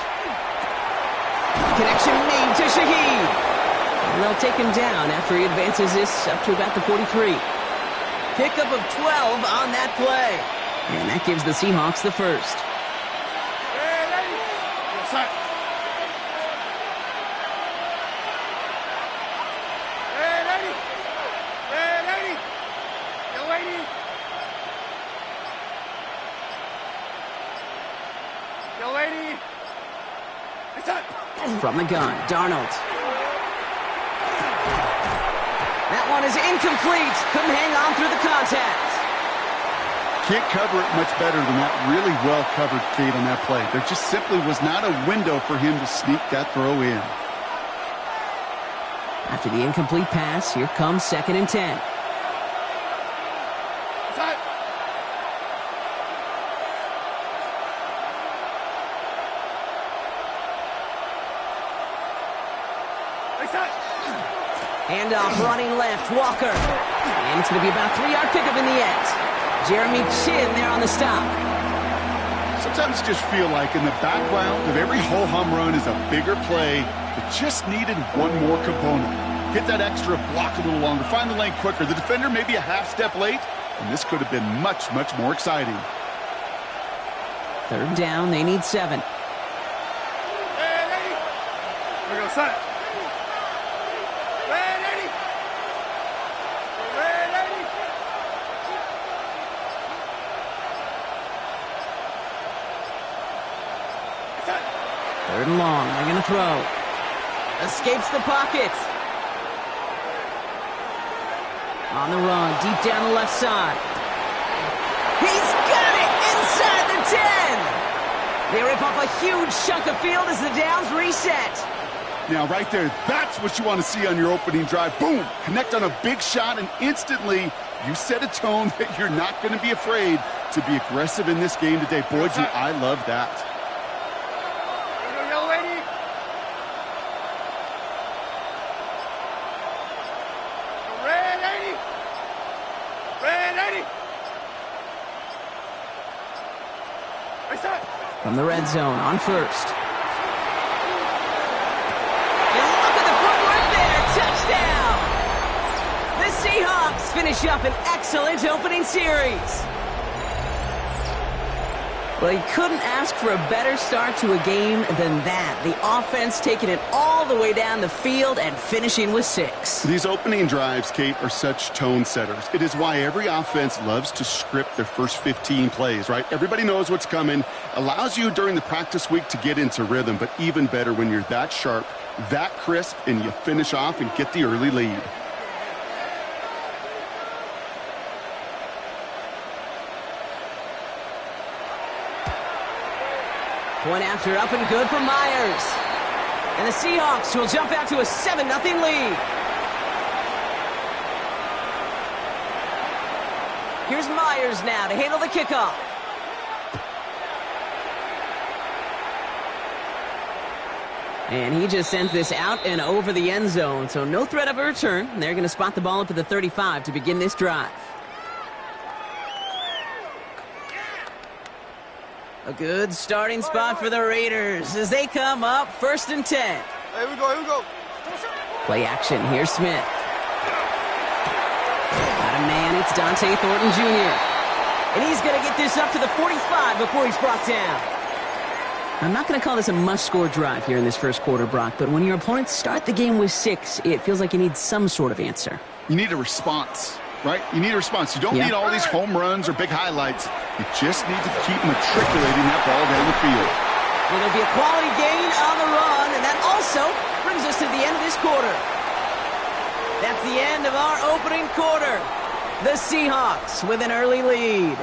Connection made to Shaheed. And they'll take him down after he advances this up to about the 43. Pickup of 12 on that play. And that gives the Seahawks the first. Hey, lady. Yo, set. Hey, lady. Hey, lady. Yo, lady. Yo, lady. Reset. From the gun, Darnold. That one is incomplete. Couldn't hang on through the contact. Can't cover it much better than that really well-covered Cade on that play. There just simply was not a window for him to sneak that throw in. After the incomplete pass, here comes 2nd and 10. Reset. Reset. Handoff running left, Walker. And it's going to be about a 3-yard pickup in the end. Jeremy Chin there on the stop. Sometimes you just feel like in the background of every ho-hum run is a bigger play that just needed one more component. Get that extra block a little longer, find the lane quicker. The defender may be a half step late, and this could have been much, much more exciting. 3rd down, they need 7. Hey, lady. Here we go, set. Hey, lady. Hey, lady. Reset. 3rd and long, they're going to throw. Escapes the pocket. On the run, deep down the left side. He's got it inside the 10. They rip off a huge chunk of field as the downs reset. Now, right there, that's what you want to see on your opening drive. Boom! Connect on a big shot, and instantly you set a tone that you're not going to be afraid to be aggressive in this game today. Boy, do I love that. Yellow lady. Red lady. Red lady. Right side. From the red zone on first. And look at the footwork there. Touchdown. The Seahawks finish up an excellent opening series. Well, you couldn't ask for a better start to a game than that. The offense taking it all the way down the field and finishing with 6. These opening drives, Kate, are such tone setters. It is why every offense loves to script their first 15 plays, right? Everybody knows what's coming. Allows you during the practice week to get into rhythm, but even better when you're that sharp, that crisp, and you finish off and get the early lead. Point after up and good for Myers. And the Seahawks will jump out to a 7-0 lead. Here's Myers now to handle the kickoff. And he just sends this out and over the end zone, so no threat of a return. They're going to spot the ball up at the 35 to begin this drive. A good starting spot for the Raiders as they come up 1st and 10. Here we go, here we go. Play action. Here's Smith. Got a man. It's Dante Thornton Jr. And he's going to get this up to the 45 before he's brought down. I'm not going to call this a must-score drive here in this first quarter, Brock, but when your opponents start the game with 6, it feels like you need some sort of answer. You need a response, right? You need a response. You don't need all these home runs or big highlights. You just need to keep matriculating that ball down the field. Well, there'll be a quality gain on the run, and that also brings us to the end of this quarter. That's the end of our opening quarter. The Seahawks with an early lead.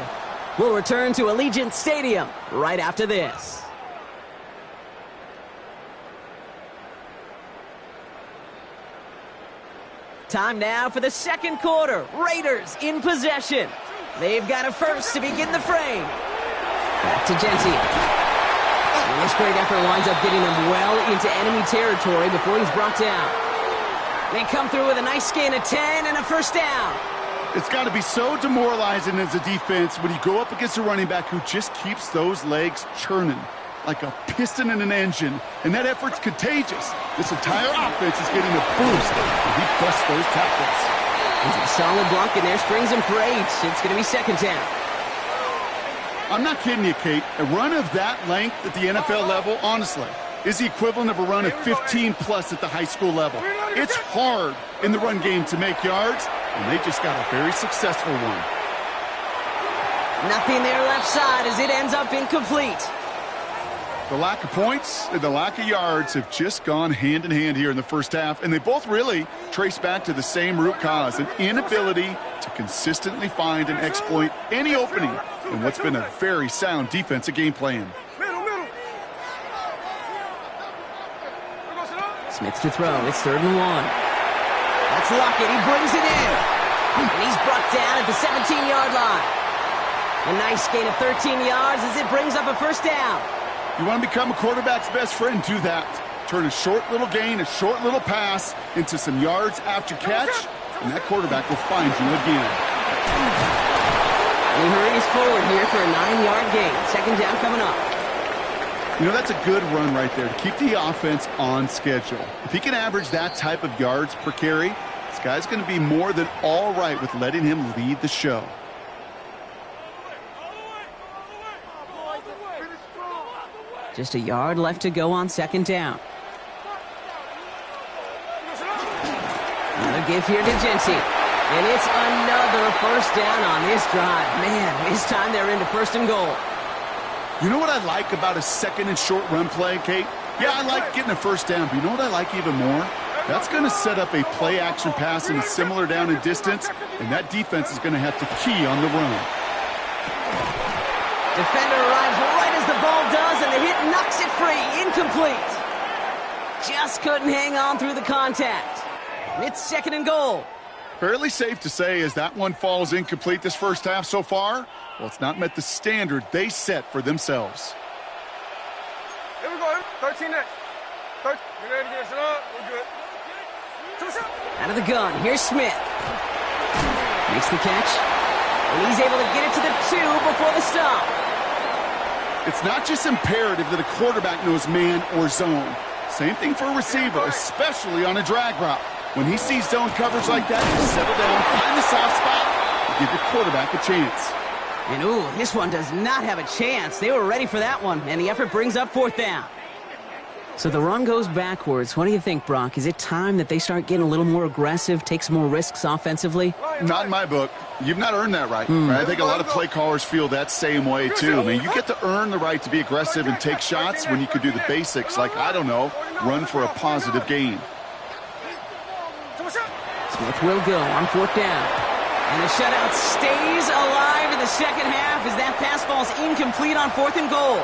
We'll return to Allegiant Stadium right after this. Time now for the second quarter. Raiders in possession. They've got a first to begin the frame. Back to Gentile. And this great effort winds up getting him well into enemy territory before he's brought down. They come through with a nice gain of 10 and a first down. It's got to be so demoralizing as a defense when you go up against a running back who just keeps those legs churning like a piston in an engine, and that effort's contagious. This entire offense is getting a boost, and he busts those tackles. It's a solid block in there, springs him for 8. It's going to be second down. I'm not kidding you, Kate. A run of that length at the NFL level, honestly, is the equivalent of a run of 15-plus at the high school level. It's hard in the run game to make yards, and they just got a very successful one. Nothing there left side as it ends up incomplete. The lack of points and the lack of yards have just gone hand in hand here in the first half, and they both really trace back to the same root cause, an inability to consistently find and exploit any opening in what's been a very sound defensive game plan. Smith to throw. It's 3rd and 1. That's Lockett. He brings it in. And he's brought down at the 17-yard line. A nice gain of 13 yards as it brings up a first down. You want to become a quarterback's best friend, do that. Turn a short little gain, a short little pass into some yards after catch, and that quarterback will find you again. He hurries forward here for a 9-yard gain. Second down coming up. You know, that's a good run right there to keep the offense on schedule. If he can average that type of yards per carry, this guy's going to be more than all right with letting him lead the show. Just a yard left to go on second down. Another give here to Gentile. And it's another first down on this drive. Man, this time they're into 1st and goal. You know what I like about a second and short run play, Kate? Yeah, I like getting a first down, but you know what I like even more? That's going to set up a play-action pass in a similar down and distance, and that defense is going to have to key on the run. Defender arrives right as the ball does, and the hit knocks it free. Incomplete. Just couldn't hang on through the contact. It's 2nd and goal. Fairly safe to say as that one falls incomplete this first half so far, well, it's not met the standard they set for themselves. Here we go. 13 next. 13. Get ready to get it up. We're good. Out of the gun, here's Smith. Makes the catch. And he's able to get it to the 2 before the stop. It's not just imperative that a quarterback knows man or zone. Same thing for a receiver, especially on a drag route. When he sees zone coverage like that, you settle down, find the soft spot, and give your quarterback a chance. And ooh, this one does not have a chance. They were ready for that one, and the effort brings up 4th down. So the run goes backwards. What do you think, Brock? Is it time that they start getting a little more aggressive, take some more risks offensively? Not in my book. You've not earned that right. I think a lot of play callers feel that same way, too. I mean, you get to earn the right to be aggressive and take shots when you could do the basics, like, I don't know, run for a positive gain. Smith will go on 4th down. And the shutout stays alive in the second half as that pass falls incomplete on 4th and goal.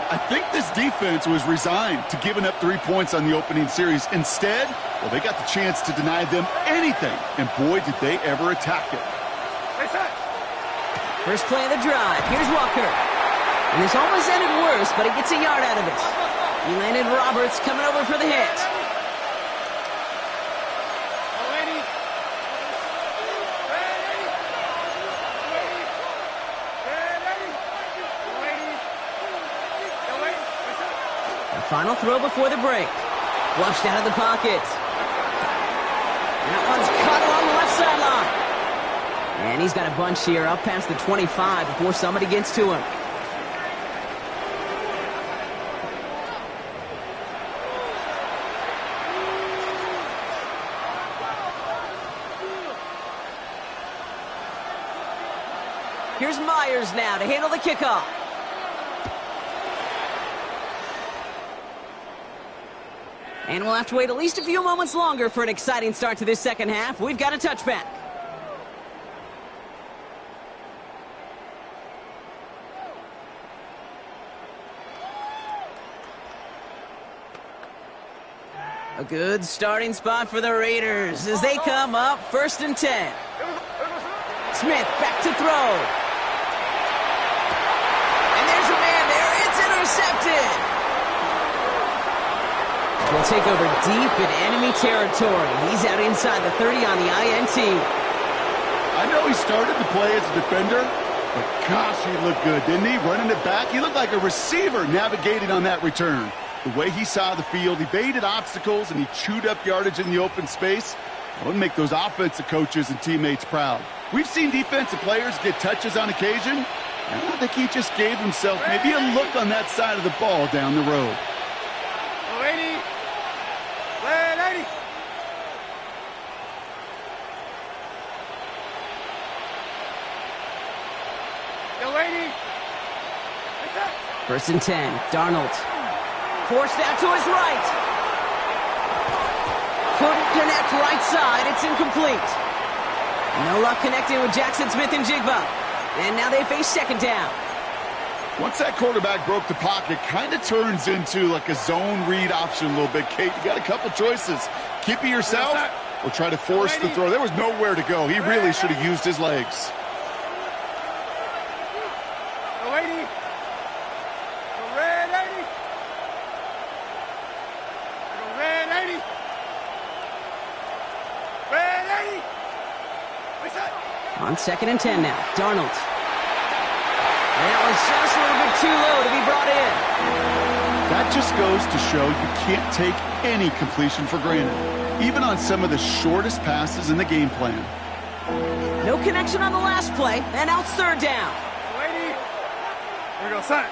I think this defense was resigned to giving up 3 points on the opening series. Instead, well, they got the chance to deny them anything, and boy, did they ever attack it. First play of the drive. Here's Walker. And this almost ended worse, but he gets a yard out of it. He landed Roberts coming over for the hit. Final throw before the break. Flushed out of the pocket. That one's caught along the left sideline. And he's got a bunch here up past the 25 before somebody gets to him. Here's Myers now to handle the kickoff. And we'll have to wait at least a few moments longer for an exciting start to this second half. We've got a touchback. A good starting spot for the Raiders as they come up 1st and 10. Smith back to throw. And there's a man there. It's intercepted. Will take over deep in enemy territory. He's out inside the 30 on the INT. I know he started to play as a defender, but gosh, he looked good, didn't he? Running it back, he looked like a receiver navigating on that return. The way he saw the field, he baited obstacles, and he chewed up yardage in the open space. That would make those offensive coaches and teammates proud. We've seen defensive players get touches on occasion, and I think he just gave himself maybe a look on that side of the ball down the road. First and 10, Darnold. Forced out to his right. Couldn't connect right side, it's incomplete. No luck connecting with Jackson Smith and Jigba. And now they face 2nd down. Once that quarterback broke the pocket, kind of turns into like a zone read option a little bit, Kate. You got a couple choices. Keep it yourself or try to force the throw. There was nowhere to go. He really should have used his legs. On 2nd and 10 now, Darnold. That was just a little bit too low to be brought in. That just goes to show you can't take any completion for granted, even on some of the shortest passes in the game plan. No connection on the last play, and now it's 3rd down. Here we go, son.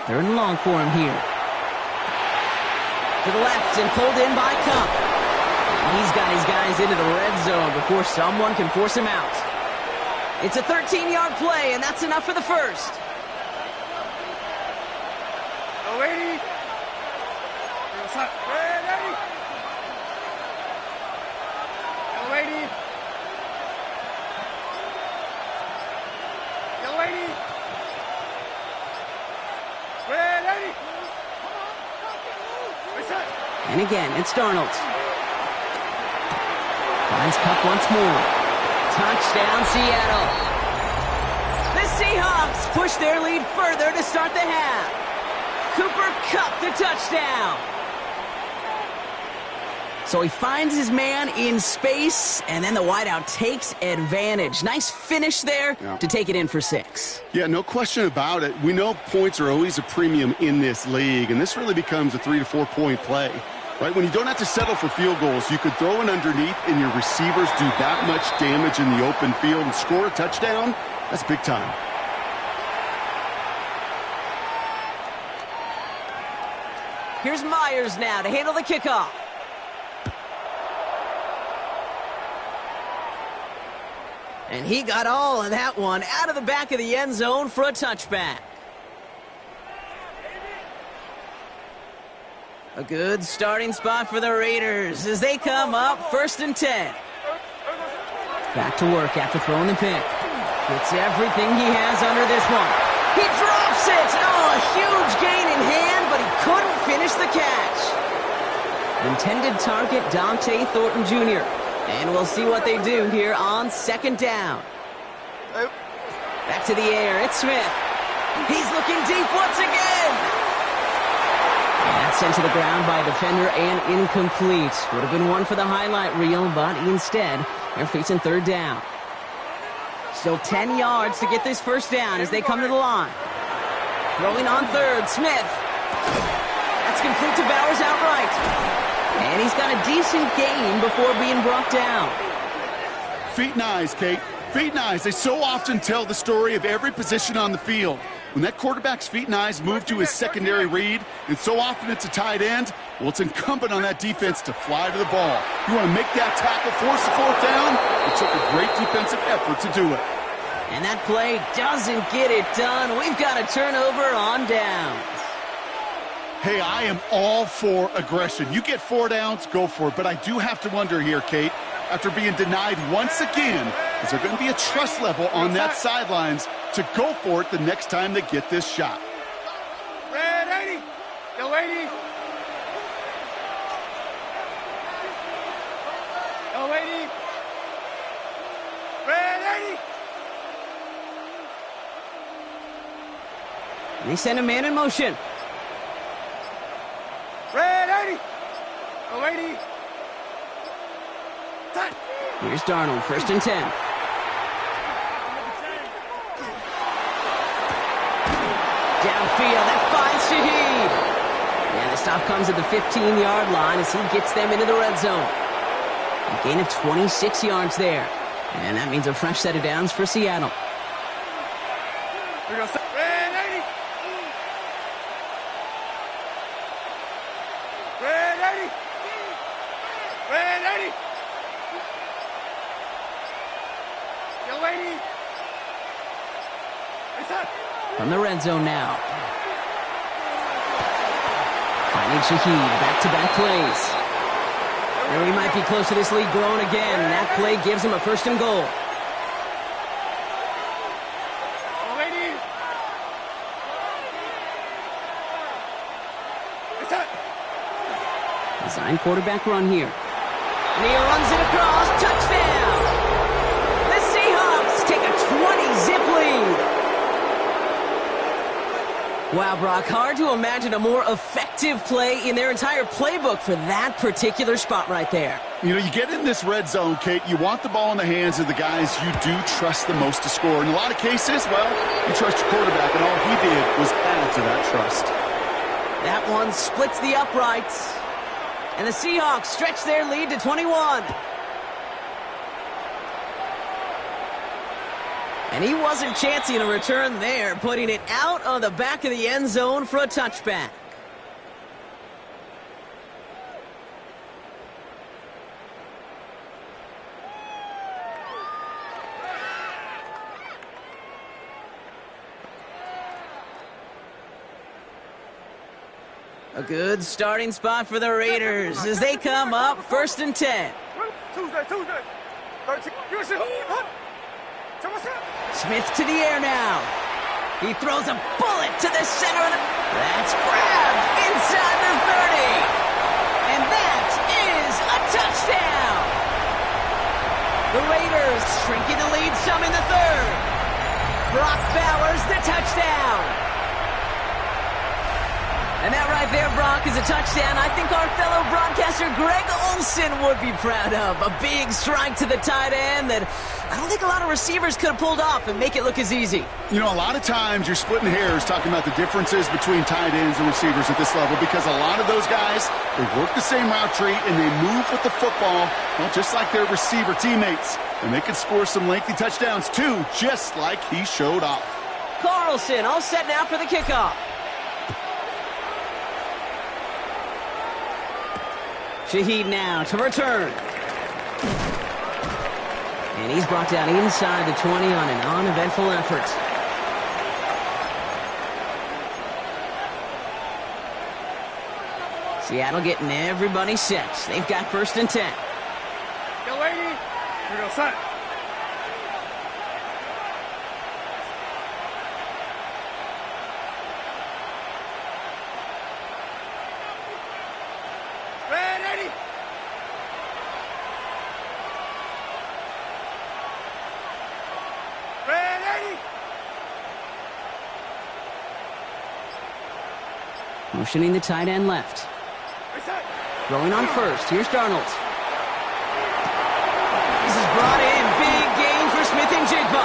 Third and long for him here. To the left and pulled in by Cup. He's got his guys into the red zone before someone can force him out. It's a 13-yard play, and that's enough for the first. Yo, lady. Ready. Yo, lady. Yo, lady. Ready. And again, it's Darnold. Finds Cup once more. Touchdown, Seattle. The Seahawks push their lead further to start the half. Cooper Kupp the touchdown. So he finds his man in space, and then the wideout takes advantage. Nice finish there to take it in for 6. Yeah, no question about it. We know points are always a premium in this league, and this really becomes a 3 to 4 point play. Right, when you don't have to settle for field goals, you could throw it underneath and your receivers do that much damage in the open field and score a touchdown. That's big time. Here's Myers now to handle the kickoff. And he got all of that one out of the back of the end zone for a touchback. A good starting spot for the Raiders as they come up 1st and 10. Back to work after throwing the pick. Gets everything he has under this one. He drops it! Oh, a huge gain in hand, but he couldn't finish the catch. Intended target, Dante Thornton Jr. And we'll see what they do here on 2nd down. Back to the air, it's Smith. He's looking deep once again. And that's sent to the ground by a defender and incomplete. Would have been one for the highlight reel, but instead, they're facing 3rd down. Still 10 yards to get this 1st down as they come to the line. Throwing on 3rd, Smith. That's complete to Bowers outright. And he's got a decent gain before being brought down. Feet and eyes, Kate. Feet and eyes. They so often tell the story of every position on the field. When that quarterback's feet and eyes move to his secondary read, and so often it's a tight end, well, it's incumbent on that defense to fly to the ball. You want to make that tackle, force the 4th down? It took a great defensive effort to do it. And that play doesn't get it done. We've got a turnover on downs. Hey, I am all for aggression. You get 4 downs, go for it. But I do have to wonder here, Kate, after being denied once again, is there going to be a trust level on that sidelines to go for it the next time they get this shot? Red 80. Yo, lady. Yo, lady. Red 80. And they send a man in motion. Red 80. Yo, lady. Here's Darnold, 1st and 10. Downfield, that finds Shaheed. And the stop comes at the 15-yard line as he gets them into the red zone. A gain of 26 yards there. And that means a fresh set of downs for Seattle. We're going to Red 80. Red 80. Red 80. Yo, lady. From the red zone now. Finding Shaheed, back-to-back plays. And we might be close to this lead growing again. That play gives him a 1st and goal. Design quarterback run here. And he runs it across. Touchdown! The Seahawks take a 20-zip lead. Wow, Brock, hard to imagine a more effective play in their entire playbook for that particular spot right there. You know, you get in this red zone, Kate, you want the ball in the hands of the guys you do trust the most to score. In a lot of cases, well, you trust your quarterback, and all he did was add to that trust. That one splits the uprights. And the Seahawks stretch their lead to 21. And he wasn't chancing a return there, putting it out of the back of the end zone for a touchback. A good starting spot for the Raiders as they come up 1st and 10. Tuesday. 13. Smith to the air now. He throws a bullet to the center of the... That's grabbed inside the 30. And that is a touchdown. The Raiders shrinking the lead some in the 3rd. Brock Bowers the touchdown. And that right there, Brock, is a touchdown I think our fellow broadcaster Greg Olsen would be proud of. A big strike to the tight end that I don't think a lot of receivers could have pulled off and make it look as easy. You know, a lot of times you're splitting hairs talking about the differences between tight ends and receivers at this level because a lot of those guys, they work the same route tree and they move with the football, well, just like their receiver teammates. And they can score some lengthy touchdowns too, just like he showed off. Carlson all set now for the kickoff. Shaheed now to return. And he's brought down inside the 20 on an uneventful effort. Seattle getting everybody set. They've got 1st and 10. Yo, lady. Here we go, son. Motioning the tight end left. Throwing on 1st. Here's Darnold. This is brought in. Big gain for Smith and Jigba.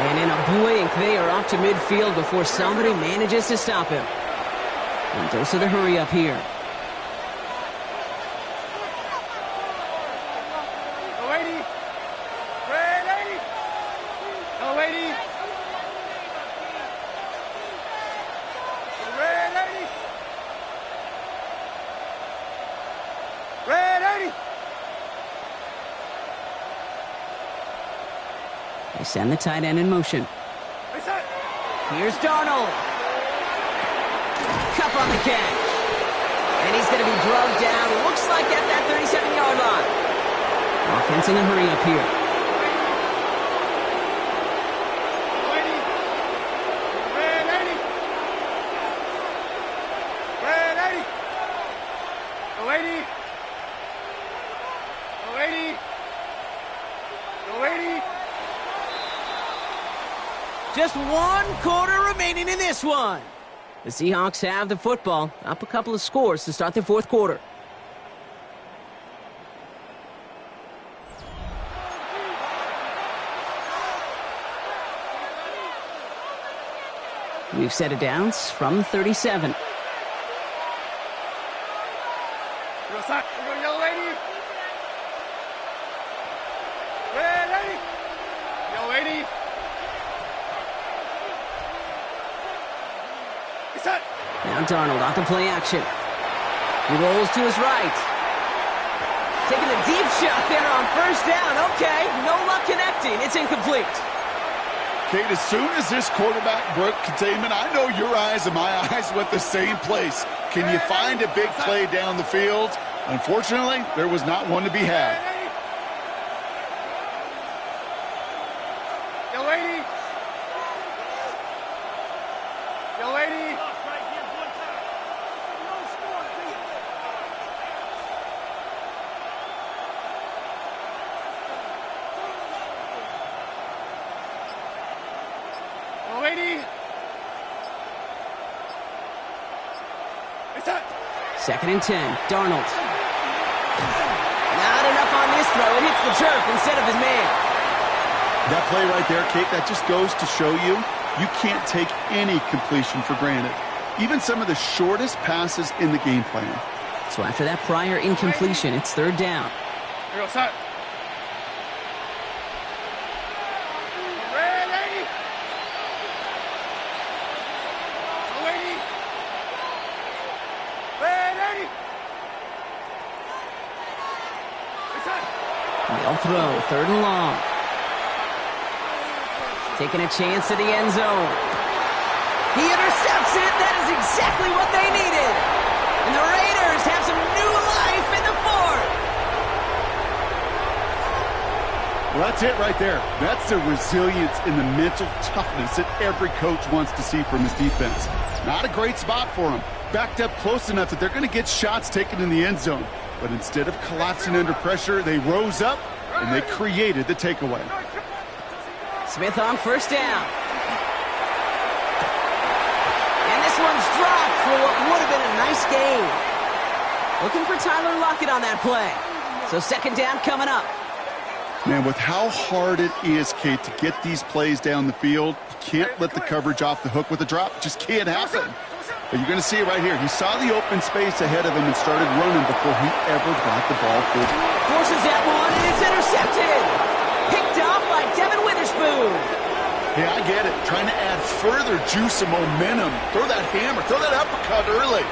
And in a blink, they are off to midfield before somebody manages to stop him. And dose of the hurry up here. They send the tight end in motion. Here's Darnold. Cup on the catch. And he's going to be drugged down. Looks like at that 37-yard line. Offense in a hurry up here. Just 1 quarter remaining in this one. The Seahawks have the football, up a couple of scores to start the 4th quarter. We've set it down from the 37. Now Darnold off the play action. He rolls to his right. Taking a deep shot there on 1st down. Okay, no luck connecting. It's incomplete. Kate, as soon as this quarterback broke containment, I know your eyes and my eyes went the same place. Can you find a big play down the field? Unfortunately, there was not one to be had. Yo, lady. Yo, lady. Second and 10. Darnold. Not enough on this throw. It hits the turf instead of his man. That play right there, Kate, that just goes to show you can't take any completion for granted. Even some of the shortest passes in the game plan. So after that prior incompletion, it's 3rd down. Here we go, son. They'll throw, 3rd and long. Taking a chance to the end zone. He intercepts it. That is exactly what they needed. And the Raiders have some new life in the fourth. Well, that's it right there. That's the resilience and the mental toughness that every coach wants to see from his defense. Not a great spot for him. Backed up close enough that they're going to get shots taken in the end zone. But instead of collapsing under pressure, they rose up and they created the takeaway. Smith on first down. And this one's dropped for what would have been a nice gain. Looking for Tyler Lockett on that play. So second down coming up. Man, with how hard it is, Kate, to get these plays down the field, you can't let the coverage off the hook with a drop. It just can't happen. But you're going to see it right here. He saw the open space ahead of him and started running before he ever got the ball forward. Forces that one, and it's intercepted. Picked off by Devin Witherspoon. Yeah, I get it. Trying to add further juice and momentum. Throw that hammer, throw that uppercut early.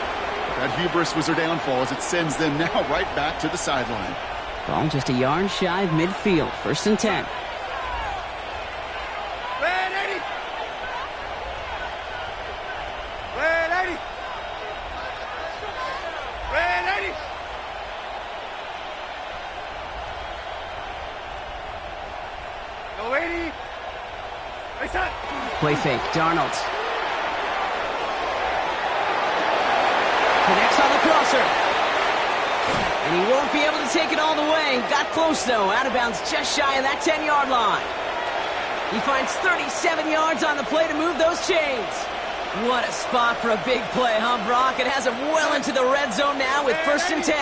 That hubris was their downfall as it sends them now right back to the sideline. Ball just a yard shy of midfield. First and 10. Play fake, Darnold. Connects on the crosser. And he won't be able to take it all the way. Got close, though. Out of bounds just shy of that 10-yard line. He finds 37 yards on the play to move those chains. What a spot for a big play, huh, Brock? It has him well into the red zone now with first and 10.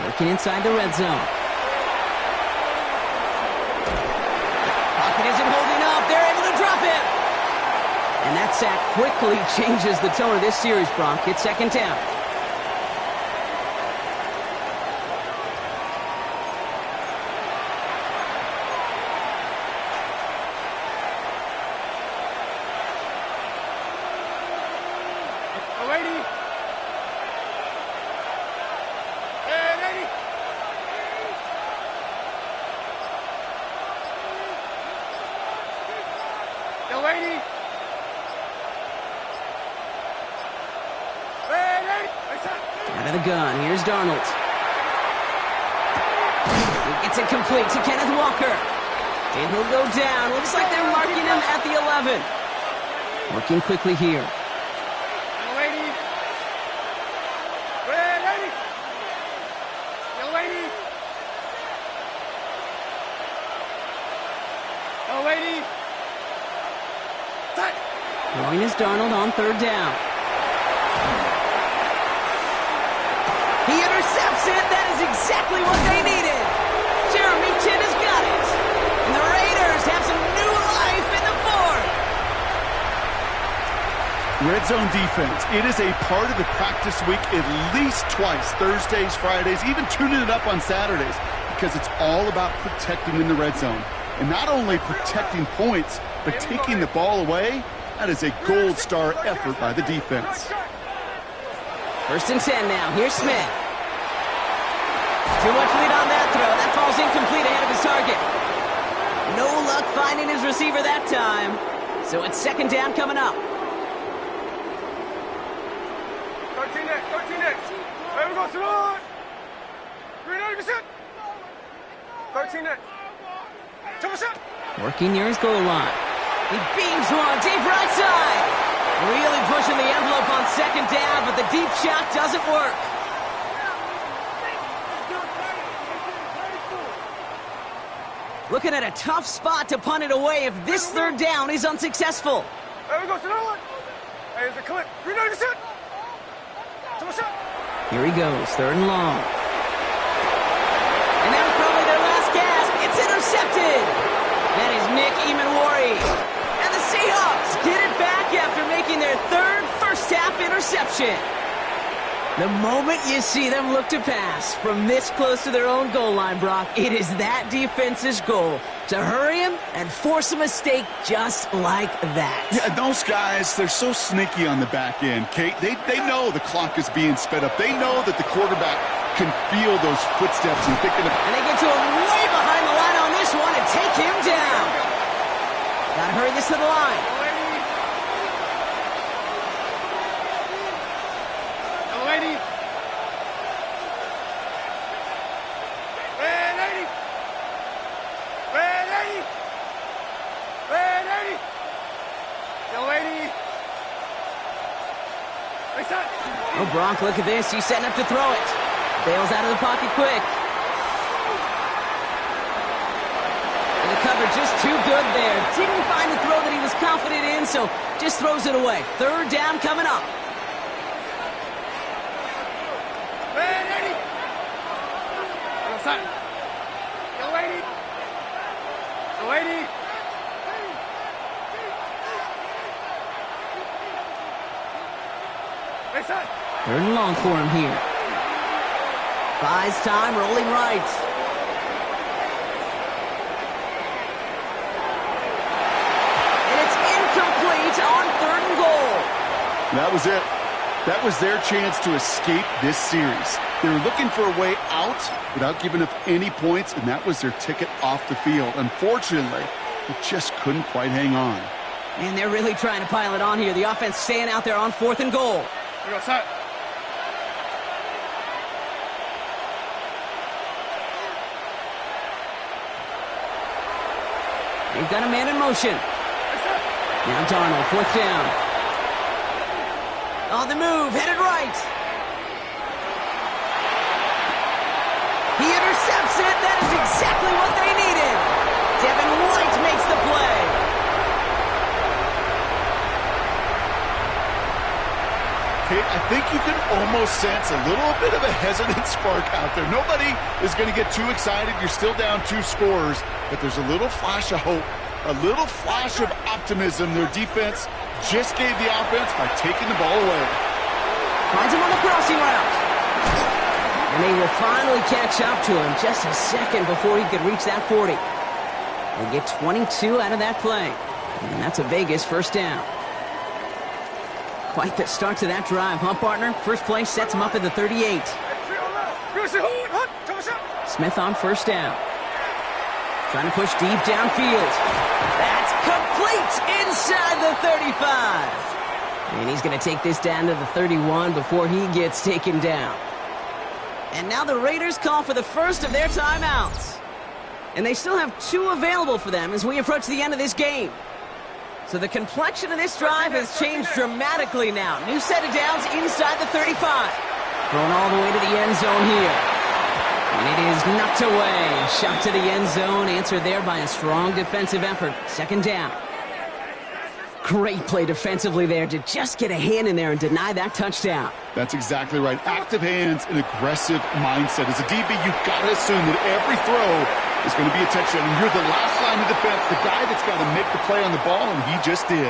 Working inside the red zone. Pocket isn't holding up. They're able to drop it. And that sack quickly changes the tone of this series, Brock. It's second down. Out of the gun, here's Darnold. He gets it complete to Kenneth Walker. And he'll go down. Looks like they're marking him at the 11. Working quickly here. Throwing is Darnold on third down. He intercepts it. That is exactly what they needed. Jeremy Chin has got it. And the Raiders have some new life in the fourth. Red zone defense. It is a part of the practice week at least twice. Thursdays, Fridays, even tuning it up on Saturdays. Because it's all about protecting in the red zone. And not only protecting points, but taking the ball away. That is a gold star effort by the defense. First and 10 now. Here's Smith. Too much lead on that throw. That falls incomplete ahead of his target. No luck finding his receiver that time. So it's second down coming up. 13 next. There we go, Simone. 390%. 13 next. 2%. Working near his goal line. He beams one deep right side. Really pushing the envelope on second down, but the deep shot doesn't work. Looking at a tough spot to punt it away if this third down is unsuccessful. There we go, Simone. Here's the clip. 390%. 2%. Here he goes, third and long. And that was probably their last gasp. It's intercepted. That is Nick Emanwari. And the Seahawks get it back after making their third first-half interception. The moment you see them look to pass from this close to their own goal line, Brock, it is that defense's goal. to hurry him and force a mistake just like that. Yeah, those guys, they're so sneaky on the back end, Kate. They know the clock is being sped up. They know that the quarterback can feel those footsteps and thinking of... And they get to him way behind the line on this one and take him down. Gotta hurry this to the line. Oh, Brock, look at this. He's setting up to throw it. Bails out of the pocket quick. And the cover just too good there. Didn't find the throw that he was confident in, so just throws it away. Third down coming up. Third and long for him here. Buys time, rolling right. And it's incomplete on third and goal. That was it. That was their chance to escape this series. They were looking for a way out without giving up any points, and that was their ticket off the field. Unfortunately, they just couldn't quite hang on. And they're really trying to pile it on here. The offense staying out there on fourth and goal. They've got a man in motion. Now Darnold, fourth down. On the move, headed right. He intercepts it. That is exactly what they needed. Devin White makes the play. Kate, I think you can almost sense a little bit of a hesitant spark out there. Nobody is going to get too excited. You're still down 2 scores, but there's a little flash of hope, a little flash of optimism. Their defense just gave the offense by taking the ball away. Finds him on the crossing route. And they will finally catch up to him just a second before he could reach that 40. They get 22 out of that play. And that's a Vegas first down. Quite the start to that drive, huh, partner? First play sets him up at the 38. Smith on first down. Trying to push deep downfield. That's complete inside the 35. And he's going to take this down to the 31 before he gets taken down. And now the Raiders call for the first of their timeouts. And they still have 2 available for them as we approach the end of this game. So the complexion of this drive has changed dramatically now. New set of downs inside the 35. Thrown all the way to the end zone here. And it is knocked away. Shot to the end zone, answered there by a strong defensive effort. Second down. Great play defensively there to just get a hand in there and deny that touchdown. That's exactly right. Active hands and aggressive mindset. As a DB, you've got to assume that every throw is going to be a touchdown. And you're the last line of defense, the guy that's got to make the play on the ball, and he just did.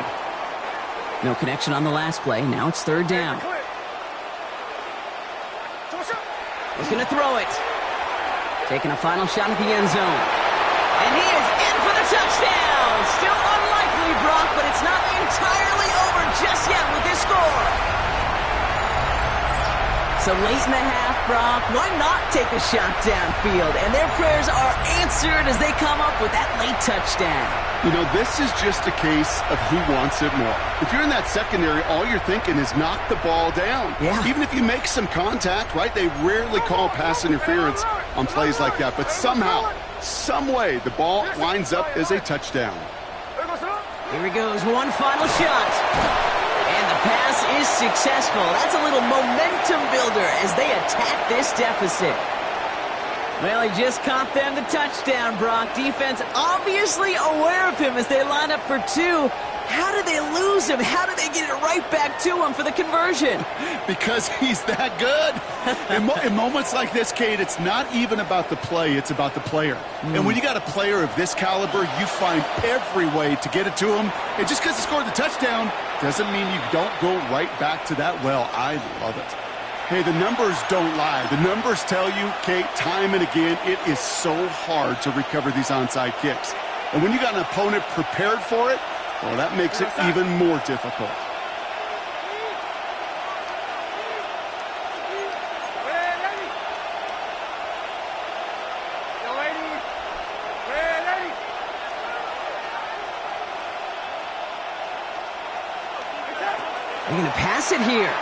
No connection on the last play. Now it's third down. Looking to throw it. Taking a final shot at the end zone. And he is in for the touchdown. Still unlikely, Brock, but it's not entirely over just yet with this score. So late in the half, Brock, why not take a shot downfield? And their prayers are answered as they come up with that late touchdown. You know, this is just a case of who wants it more. If you're in that secondary, all you're thinking is knock the ball down. Yeah. Even if you make some contact, right? They rarely call pass interference on plays like that. But somehow, some way, the ball winds up as a touchdown. Here he goes, one final shot. And the pass is successful. That's a little momentum builder as they attack this deficit. Well, he just caught them the touchdown, Brock. Defense obviously aware of him as they line up for 2. How did they lose him? How did they get it right back to him for the conversion? Because he's that good. In moments like this, Kate, it's not even about the play, it's about the player. And when you got a player of this caliber, you find every way to get it to him. And just because he scored the touchdown doesn't mean you don't go right back to that well. I love it. Hey, the numbers don't lie. The numbers tell you, Kate, time and again, it is so hard to recover these onside kicks. And when you got an opponent prepared for it, well, that makes it even more difficult. They're going to pass it here.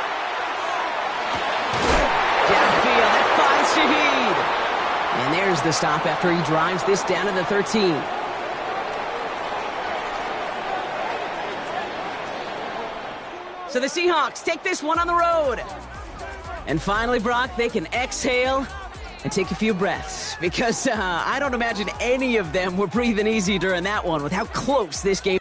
Downfield, that finds Shaheed. And there's the stop after he drives this down to the 13. So the Seahawks take this one on the road. And finally, Brock, they can exhale and take a few breaths. Because I don't imagine any of them were breathing easy during that one with how close this game